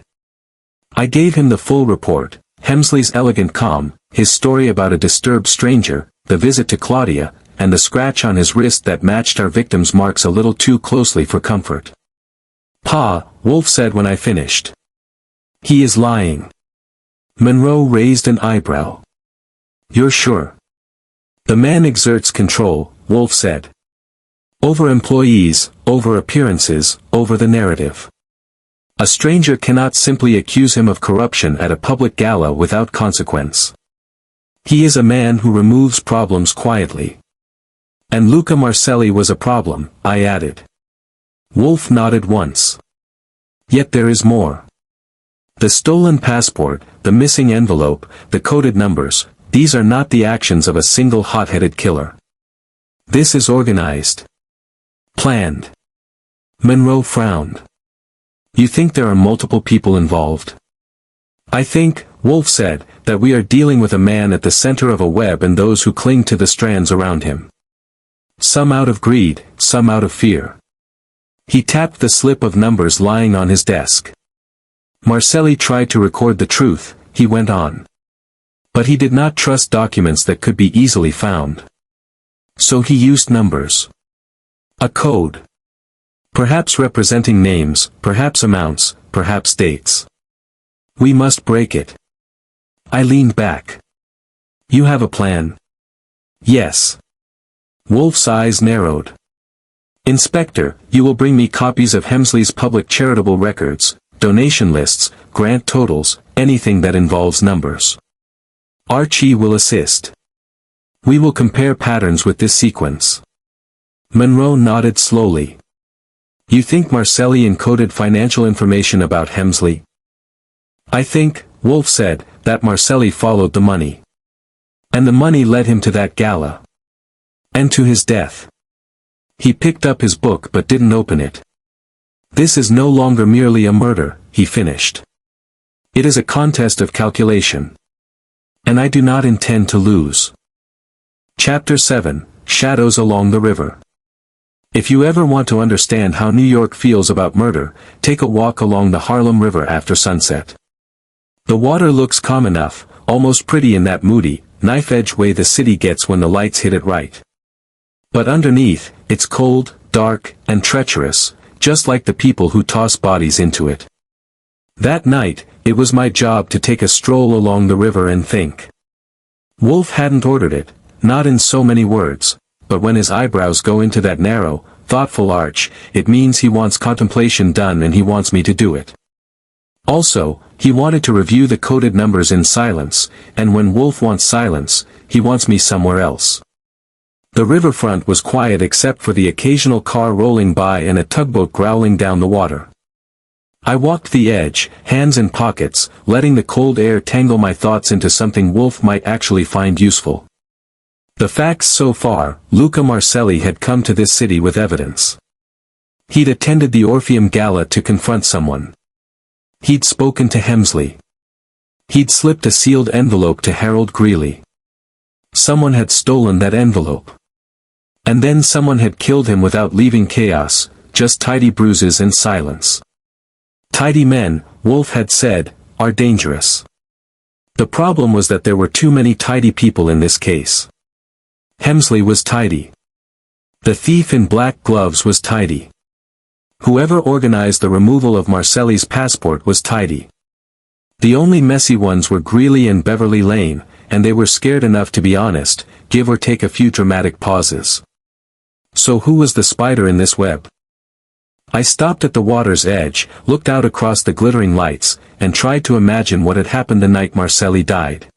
S1: I gave him the full report, Hemsley's elegant calm, his story about a disturbed stranger, the visit to Claudia, and the scratch on his wrist that matched our victim's marks a little too closely for comfort. Pa, Wolfe said when I finished. He is lying. Monroe raised an eyebrow. You're sure? The man exerts control, Wolfe said. Over employees, over appearances, over the narrative. A stranger cannot simply accuse him of corruption at a public gala without consequence. He is a man who removes problems quietly. And Luca Marcelli was a problem, I added. Wolfe nodded once. Yet there is more. The stolen passport, the missing envelope, the coded numbers, these are not the actions of a single hot-headed killer. This is organized. Planned. Monroe frowned. You think there are multiple people involved? I think, Wolfe said, that we are dealing with a man at the center of a web and those who cling to the strands around him. Some out of greed, some out of fear. He tapped the slip of numbers lying on his desk. Marcelli tried to record the truth, he went on. But he did not trust documents that could be easily found. So he used numbers. A code. Perhaps representing names, perhaps amounts, perhaps dates. We must break it. I leaned back. You have a plan? Yes. Wolfe's eyes narrowed. Inspector, you will bring me copies of Hemsley's public charitable records, donation lists, grant totals, anything that involves numbers. Archie will assist. We will compare patterns with this sequence. Monroe nodded slowly. You think Marcelli encoded financial information about Hemsley? I think, Wolfe said, that Marcelli followed the money. And the money led him to that gala. And to his death. He picked up his book but didn't open it. This is no longer merely a murder, he finished. It is a contest of calculation. And I do not intend to lose. Chapter 7, Shadows Along the River. If you ever want to understand how New York feels about murder, take a walk along the Harlem River after sunset. The water looks calm enough, almost pretty in that moody, knife-edge way the city gets when the lights hit it right. But underneath, it's cold, dark, and treacherous, just like the people who toss bodies into it. That night, it was my job to take a stroll along the river and think. Wolfe hadn't ordered it, not in so many words, but when his eyebrows go into that narrow, thoughtful arch, it means he wants contemplation done and he wants me to do it. Also, he wanted to review the coded numbers in silence, and when Wolfe wants silence, he wants me somewhere else. The riverfront was quiet except for the occasional car rolling by and a tugboat growling down the water. I walked the edge, hands in pockets, letting the cold air tangle my thoughts into something Wolfe might actually find useful. The facts so far: Luca Marcelli had come to this city with evidence. He'd attended the Orpheum Gala to confront someone. He'd spoken to Hemsley. He'd slipped a sealed envelope to Harold Greeley. Someone had stolen that envelope. And then someone had killed him without leaving chaos, just tidy bruises and silence. Tidy men, Wolfe had said, are dangerous. The problem was that there were too many tidy people in this case. Hemsley was tidy. The thief in black gloves was tidy. Whoever organized the removal of Marcelli's passport was tidy. The only messy ones were Greeley and Beverly Lane, and they were scared enough to be honest, give or take a few dramatic pauses. So who was the spider in this web? I stopped at the water's edge, looked out across the glittering lights, and tried to imagine what had happened the night Marcelli died.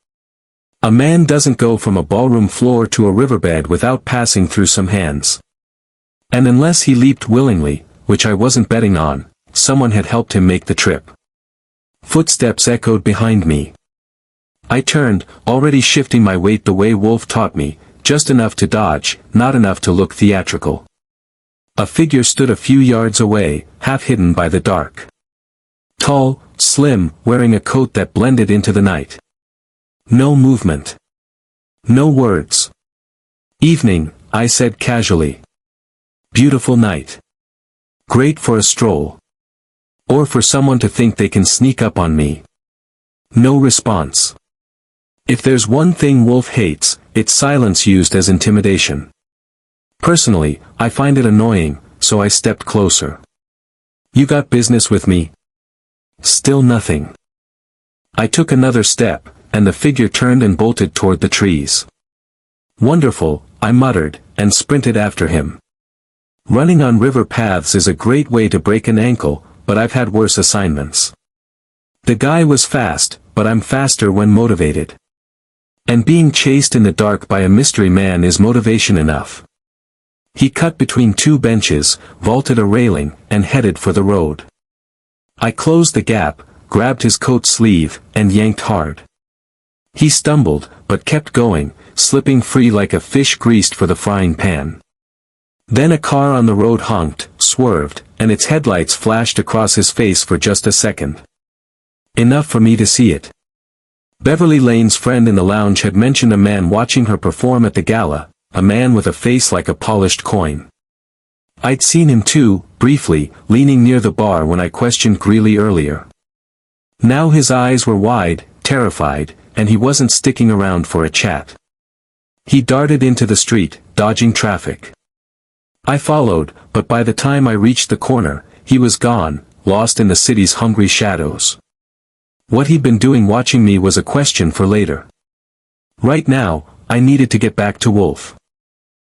S1: A man doesn't go from a ballroom floor to a riverbed without passing through some hands. And unless he leaped willingly, which I wasn't betting on, someone had helped him make the trip. Footsteps echoed behind me. I turned, already shifting my weight the way Wolfe taught me, just enough to dodge, not enough to look theatrical. A figure stood a few yards away, half hidden by the dark. Tall, slim, wearing a coat that blended into the night. No movement. No words. Evening, I said casually. Beautiful night. Great for a stroll. Or for someone to think they can sneak up on me. No response. If there's one thing Wolfe hates, it's silence used as intimidation. Personally, I find it annoying, so I stepped closer. You got business with me? Still nothing. I took another step, and the figure turned and bolted toward the trees. Wonderful, I muttered, and sprinted after him. Running on river paths is a great way to break an ankle, but I've had worse assignments. The guy was fast, but I'm faster when motivated. And being chased in the dark by a mystery man is motivation enough. He cut between two benches, vaulted a railing, and headed for the road. I closed the gap, grabbed his coat sleeve, and yanked hard. He stumbled, but kept going, slipping free like a fish greased for the frying pan. Then a car on the road honked, swerved, and its headlights flashed across his face for just a second. Enough for me to see it. Beverly Lane's friend in the lounge had mentioned a man watching her perform at the gala, a man with a face like a polished coin. I'd seen him too, briefly, leaning near the bar when I questioned Greeley earlier. Now his eyes were wide, terrified, and he wasn't sticking around for a chat. He darted into the street, dodging traffic. I followed, but by the time I reached the corner, he was gone, lost in the city's hungry shadows. What he'd been doing watching me was a question for later. Right now, I needed to get back to Wolfe.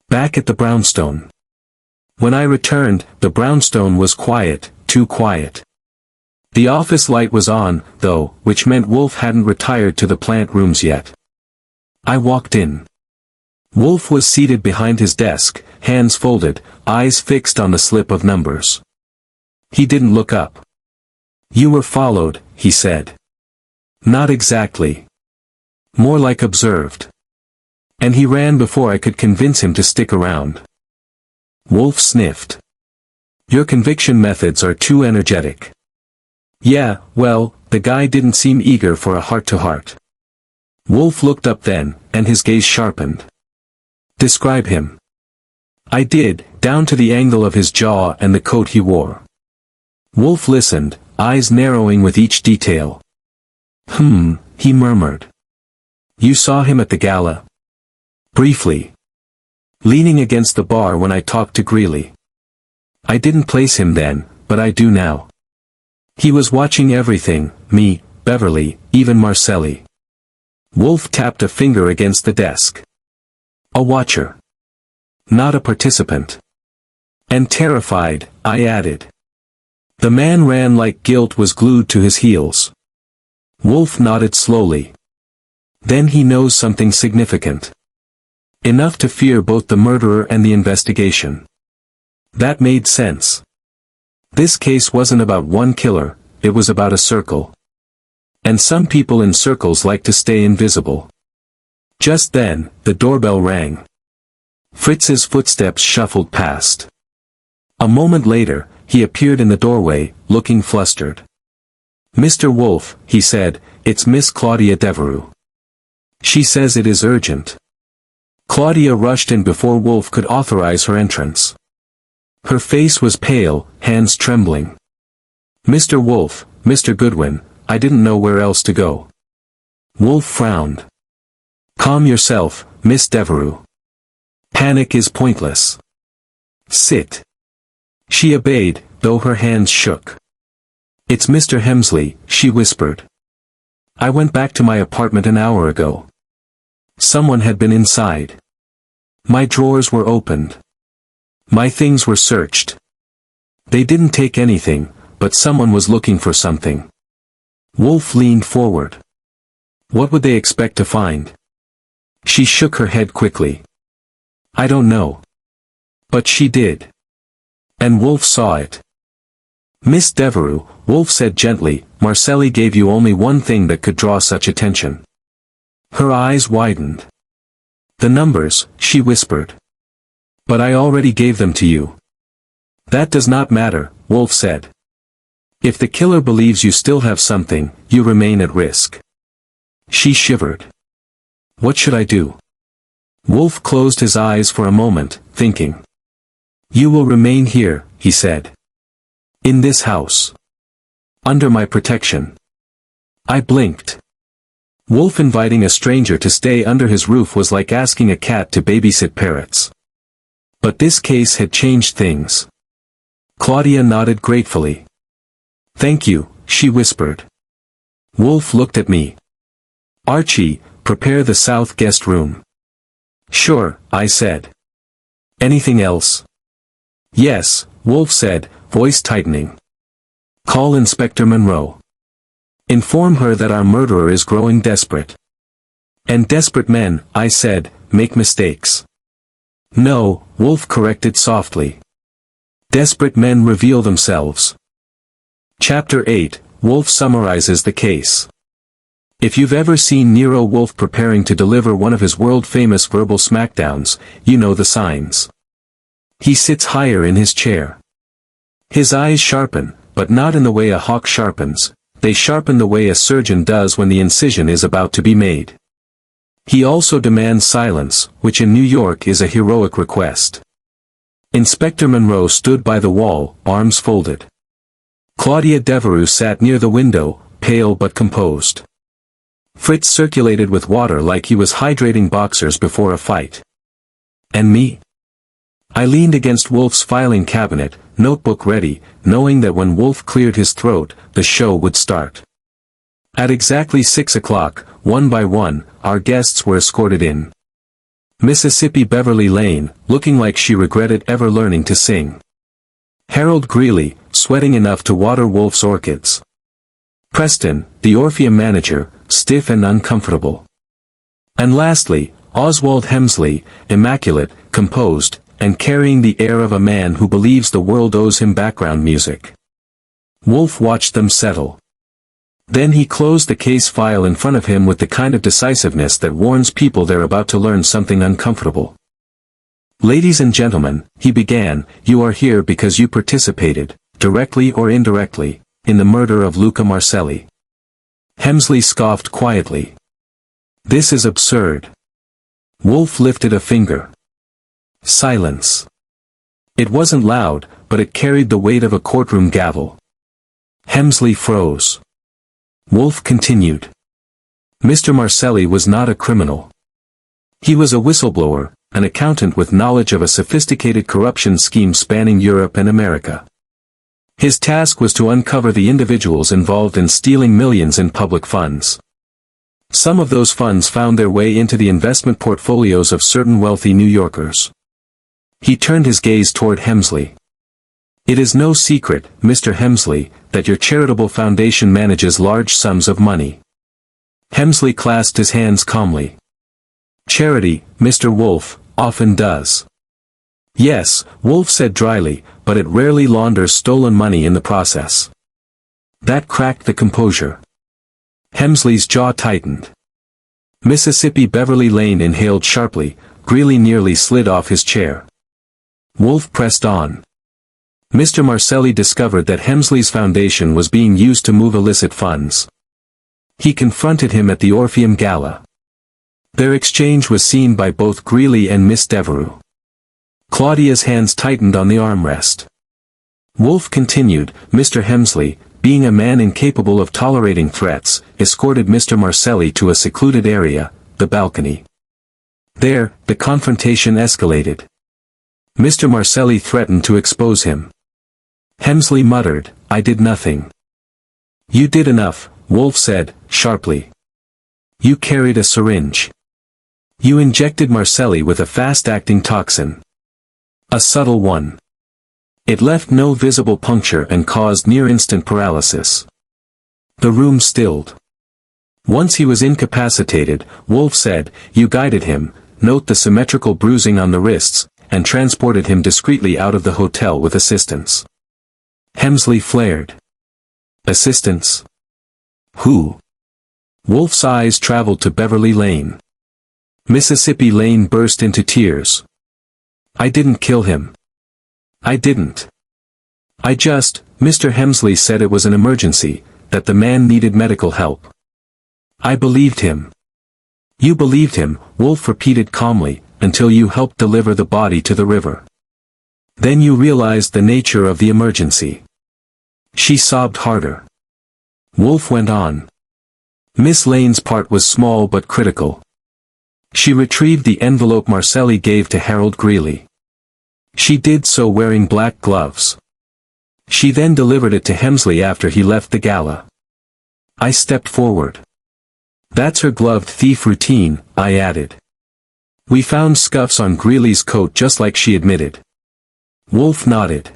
S1: Back at the brownstone. When I returned, the brownstone was quiet, too quiet. The office light was on, though, which meant Wolfe hadn't retired to the plant rooms yet. I walked in. Wolfe was seated behind his desk, hands folded, eyes fixed on the slip of numbers. He didn't look up. You were followed, he said. Not exactly. More like observed. And he ran before I could convince him to stick around. Wolfe sniffed. Your conviction methods are too energetic. Yeah, well, the guy didn't seem eager for a heart-to-heart. Wolfe looked up then, and his gaze sharpened. Describe him. I did, down to the angle of his jaw and the coat he wore. Wolfe listened, eyes narrowing with each detail. He murmured. You saw him at the gala? Briefly. Leaning against the bar when I talked to Greeley. I didn't place him then, but I do now. He was watching everything, me, Beverly, even Marcelli. Wolfe tapped a finger against the desk. A watcher. Not a participant. And terrified, I added. The man ran like guilt was glued to his heels. Wolfe nodded slowly. Then he knows something significant. Enough to fear both the murderer and the investigation. That made sense. This case wasn't about one killer, it was about a circle. And some people in circles like to stay invisible. Just then, the doorbell rang. Fritz's footsteps shuffled past. A moment later, he appeared in the doorway, looking flustered. Mr. Wolfe, he said, it's Miss Claudia Devereux. She says it is urgent. Claudia rushed in before Wolfe could authorize her entrance. Her face was pale, hands trembling. Mr. Wolfe, Mr. Goodwin, I didn't know where else to go. Wolfe frowned. Calm yourself, Miss Devereux. Panic is pointless. Sit. She obeyed, though her hands shook. It's Mr. Hemsley, she whispered. I went back to my apartment an hour ago. Someone had been inside. My drawers were opened. My things were searched. They didn't take anything, but someone was looking for something. Wolfe leaned forward. What would they expect to find? She shook her head quickly. I don't know. But she did. And Wolfe saw it. Miss Devereux, Wolfe said gently, Marcelli gave you only one thing that could draw such attention. Her eyes widened. The numbers, she whispered. But I already gave them to you. That does not matter, Wolfe said. If the killer believes you still have something, you remain at risk. She shivered. What should I do? Wolfe closed his eyes for a moment, thinking. You will remain here, he said. In this house. Under my protection. I blinked. Wolfe inviting a stranger to stay under his roof was like asking a cat to babysit parrots. But this case had changed things. Claudia nodded gratefully. Thank you, she whispered. Wolfe looked at me. Archie, prepare the south guest room. Sure, I said. Anything else? Yes, Wolfe said, voice tightening. Call Inspector Monroe. Inform her that our murderer is growing desperate. And desperate men, I said, make mistakes. No, Wolfe corrected softly. Desperate men reveal themselves. Chapter 8, Wolfe summarizes the case. If you've ever seen Nero Wolfe preparing to deliver one of his world-famous verbal smackdowns, you know the signs. He sits higher in his chair. His eyes sharpen, but not in the way a hawk sharpens, they sharpen the way a surgeon does when the incision is about to be made. He also demands silence, which in New York is a heroic request. Inspector Monroe stood by the wall, arms folded. Claudia Devereux sat near the window, pale but composed. Fritz circulated with water like he was hydrating boxers before a fight. And me? I leaned against Wolfe's filing cabinet, notebook ready, knowing that when Wolfe cleared his throat, the show would start. At exactly 6 o'clock, one by one, our guests were escorted in. Mississippi Beverly Lane, looking like she regretted ever learning to sing. Harold Greeley, sweating enough to water Wolfe's orchids. Preston, the Orpheum manager, stiff and uncomfortable. And lastly, Oswald Hemsley, immaculate, composed, and carrying the air of a man who believes the world owes him background music. Wolfe watched them settle. Then he closed the case file in front of him with the kind of decisiveness that warns people they're about to learn something uncomfortable. Ladies and gentlemen, he began, you are here because you participated, directly or indirectly, in the murder of Luca Marcelli. Hemsley scoffed quietly. This is absurd. Wolfe lifted a finger. Silence. It wasn't loud, but it carried the weight of a courtroom gavel. Hemsley froze. Wolfe continued. Mr. Marcelli was not a criminal. He was a whistleblower, an accountant with knowledge of a sophisticated corruption scheme spanning Europe and America. His task was to uncover the individuals involved in stealing millions in public funds. Some of those funds found their way into the investment portfolios of certain wealthy New Yorkers. He turned his gaze toward Hemsley. "It is no secret, Mr. Hemsley, that your charitable foundation manages large sums of money." Hemsley clasped his hands calmly. "Charity, Mr. Wolfe, often does." "Yes," Wolfe said dryly, "but it rarely launders stolen money in the process." That cracked the composure. Hemsley's jaw tightened. Mississippi Beverly Lane inhaled sharply, Greeley nearly slid off his chair. Wolfe pressed on. Mr. Marcelli discovered that Hemsley's foundation was being used to move illicit funds. He confronted him at the Orpheum Gala. Their exchange was seen by both Greeley and Miss Devereux. Claudia's hands tightened on the armrest. Wolfe continued, "Mr. Hemsley, being a man incapable of tolerating threats, escorted Mr. Marcelli to a secluded area, the balcony. There, the confrontation escalated. Mr. Marcelli threatened to expose him. Hemsley muttered, 'I did nothing.' 'You did enough,' Wolfe said, sharply. 'You carried a syringe. You injected Marcelli with a fast-acting toxin. A subtle one. It left no visible puncture and caused near-instant paralysis.' The room stilled. Once he was incapacitated, Wolfe said, 'You guided him, note the symmetrical bruising on the wrists, and transported him discreetly out of the hotel with assistance.' Hemsley flared. 'Assistance? Who?' Wolfe's eyes traveled to Beverly Lane. Mississippi Lane burst into tears. 'I didn't kill him. I didn't. Mr. Hemsley said it was an emergency, that the man needed medical help. I believed him.' 'You believed him,' Wolfe repeated calmly, "until you helped deliver the body to the river. Then you realized the nature of the emergency.' She sobbed harder. Wolfe went on. Miss Lane's part was small but critical. She retrieved the envelope Marcelli gave to Harold Greeley. She did so wearing black gloves. She then delivered it to Hemsley after he left the gala. I stepped forward. 'That's her gloved thief routine,' I added. We found scuffs on Greeley's coat just like she admitted." Wolfe nodded.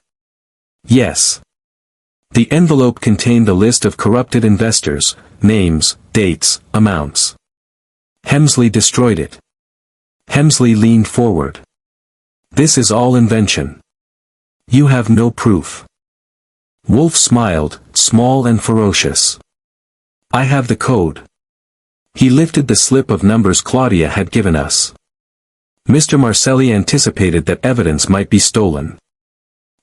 S1: "Yes. The envelope contained a list of corrupted investors, names, dates, amounts. Hemsley destroyed it." Hemsley leaned forward. "This is all invention. You have no proof." Wolfe smiled, small and ferocious. "I have the code." He lifted the slip of numbers Claudia had given us. Mr. Marcelli anticipated that evidence might be stolen.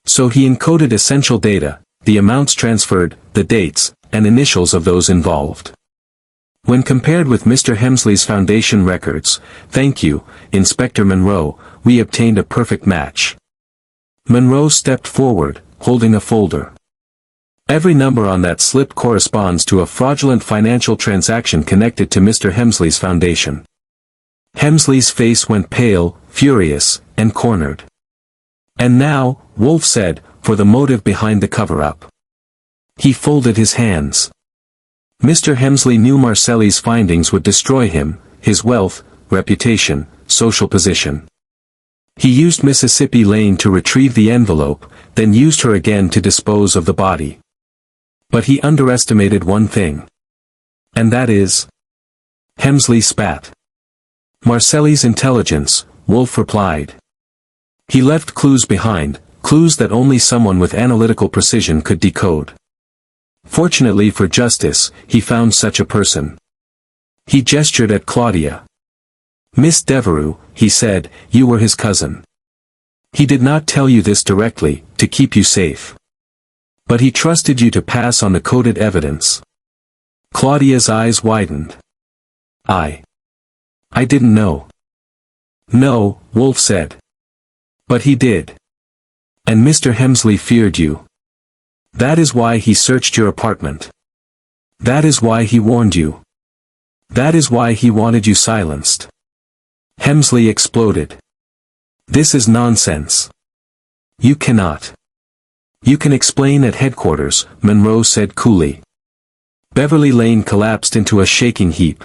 S1: So he encoded essential data, the amounts transferred, the dates, and initials of those involved. When compared with Mr. Hemsley's foundation records, thank you, Inspector Monroe, we obtained a perfect match. Monroe stepped forward, holding a folder. Every number on that slip corresponds to a fraudulent financial transaction connected to Mr. Hemsley's foundation. Hemsley's face went pale, furious, and cornered. "And now," Wolfe said, "for the motive behind the cover-up." He folded his hands. Mr. Hemsley knew Marcelli's findings would destroy him, his wealth, reputation, social position. He used Mississippi Lane to retrieve the envelope, then used her again to dispose of the body. But he underestimated one thing. And that is... Hemsley spat. "Marcelli's intelligence," Wolfe replied. "He left clues behind, clues that only someone with analytical precision could decode. Fortunately for justice, he found such a person." He gestured at Claudia. "Miss Devereux," he said, "you were his cousin. He did not tell you this directly, to keep you safe. But he trusted you to pass on the coded evidence." Claudia's eyes widened. I didn't know." "No," Wolfe said. "But he did. And Mr. Hemsley feared you. That is why he searched your apartment. That is why he warned you. That is why he wanted you silenced." Hemsley exploded. This is nonsense. You cannot. You can explain at headquarters, Monroe said coolly. Beverly Lane collapsed into a shaking heap.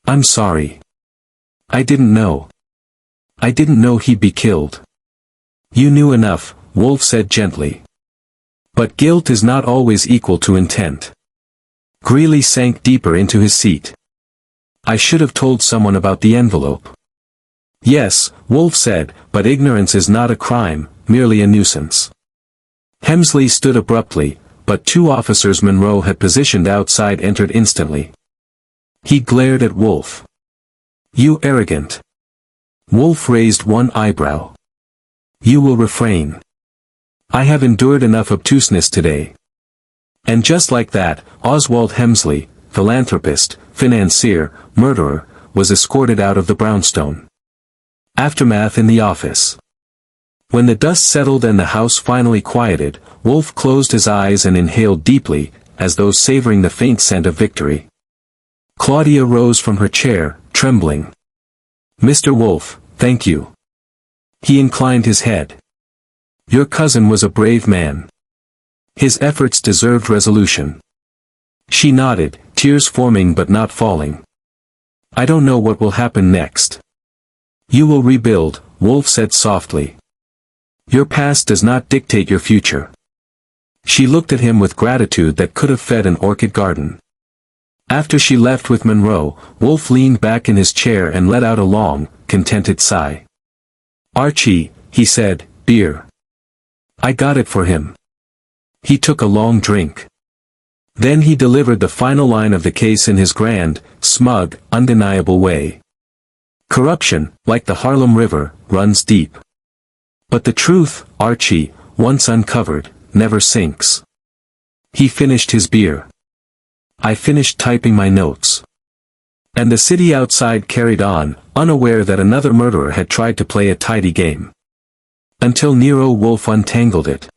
S1: I'm sorry. I didn't know. I didn't know he'd be killed. You knew enough, Wolfe said gently. But guilt is not always equal to intent. Greeley sank deeper into his seat. I should have told someone about the envelope. Yes, Wolfe said, but ignorance is not a crime, merely a nuisance. Hemsley stood abruptly, but two officers Monroe had positioned outside entered instantly. He glared at Wolfe. You arrogant. Wolfe raised one eyebrow. You will refrain. I have endured enough obtuseness today. And just like that, Oswald Hemsley, philanthropist, financier, murderer, was escorted out of the brownstone. Aftermath in the office. When the dust settled and the house finally quieted, Wolfe closed his eyes and inhaled deeply, as though savoring the faint scent of victory. Claudia rose from her chair, trembling. Mr. Wolfe, thank you. He inclined his head. Your cousin was a brave man. His efforts deserved resolution. She nodded, tears forming but not falling. I don't know what will happen next. You will rebuild, Wolfe said softly. Your past does not dictate your future. She looked at him with gratitude that could have fed an orchid garden. After she left with Monroe, Wolfe leaned back in his chair and let out a long, contented sigh. Archie, he said, beer. I got it for him. He took a long drink. Then he delivered the final line of the case in his grand, smug, undeniable way. Corruption, like the Harlem River, runs deep. But the truth, Archie, once uncovered, never sinks. He finished his beer. I finished typing my notes. And the city outside carried on, unaware that another murderer had tried to play a tidy game. Until Nero Wolfe untangled it.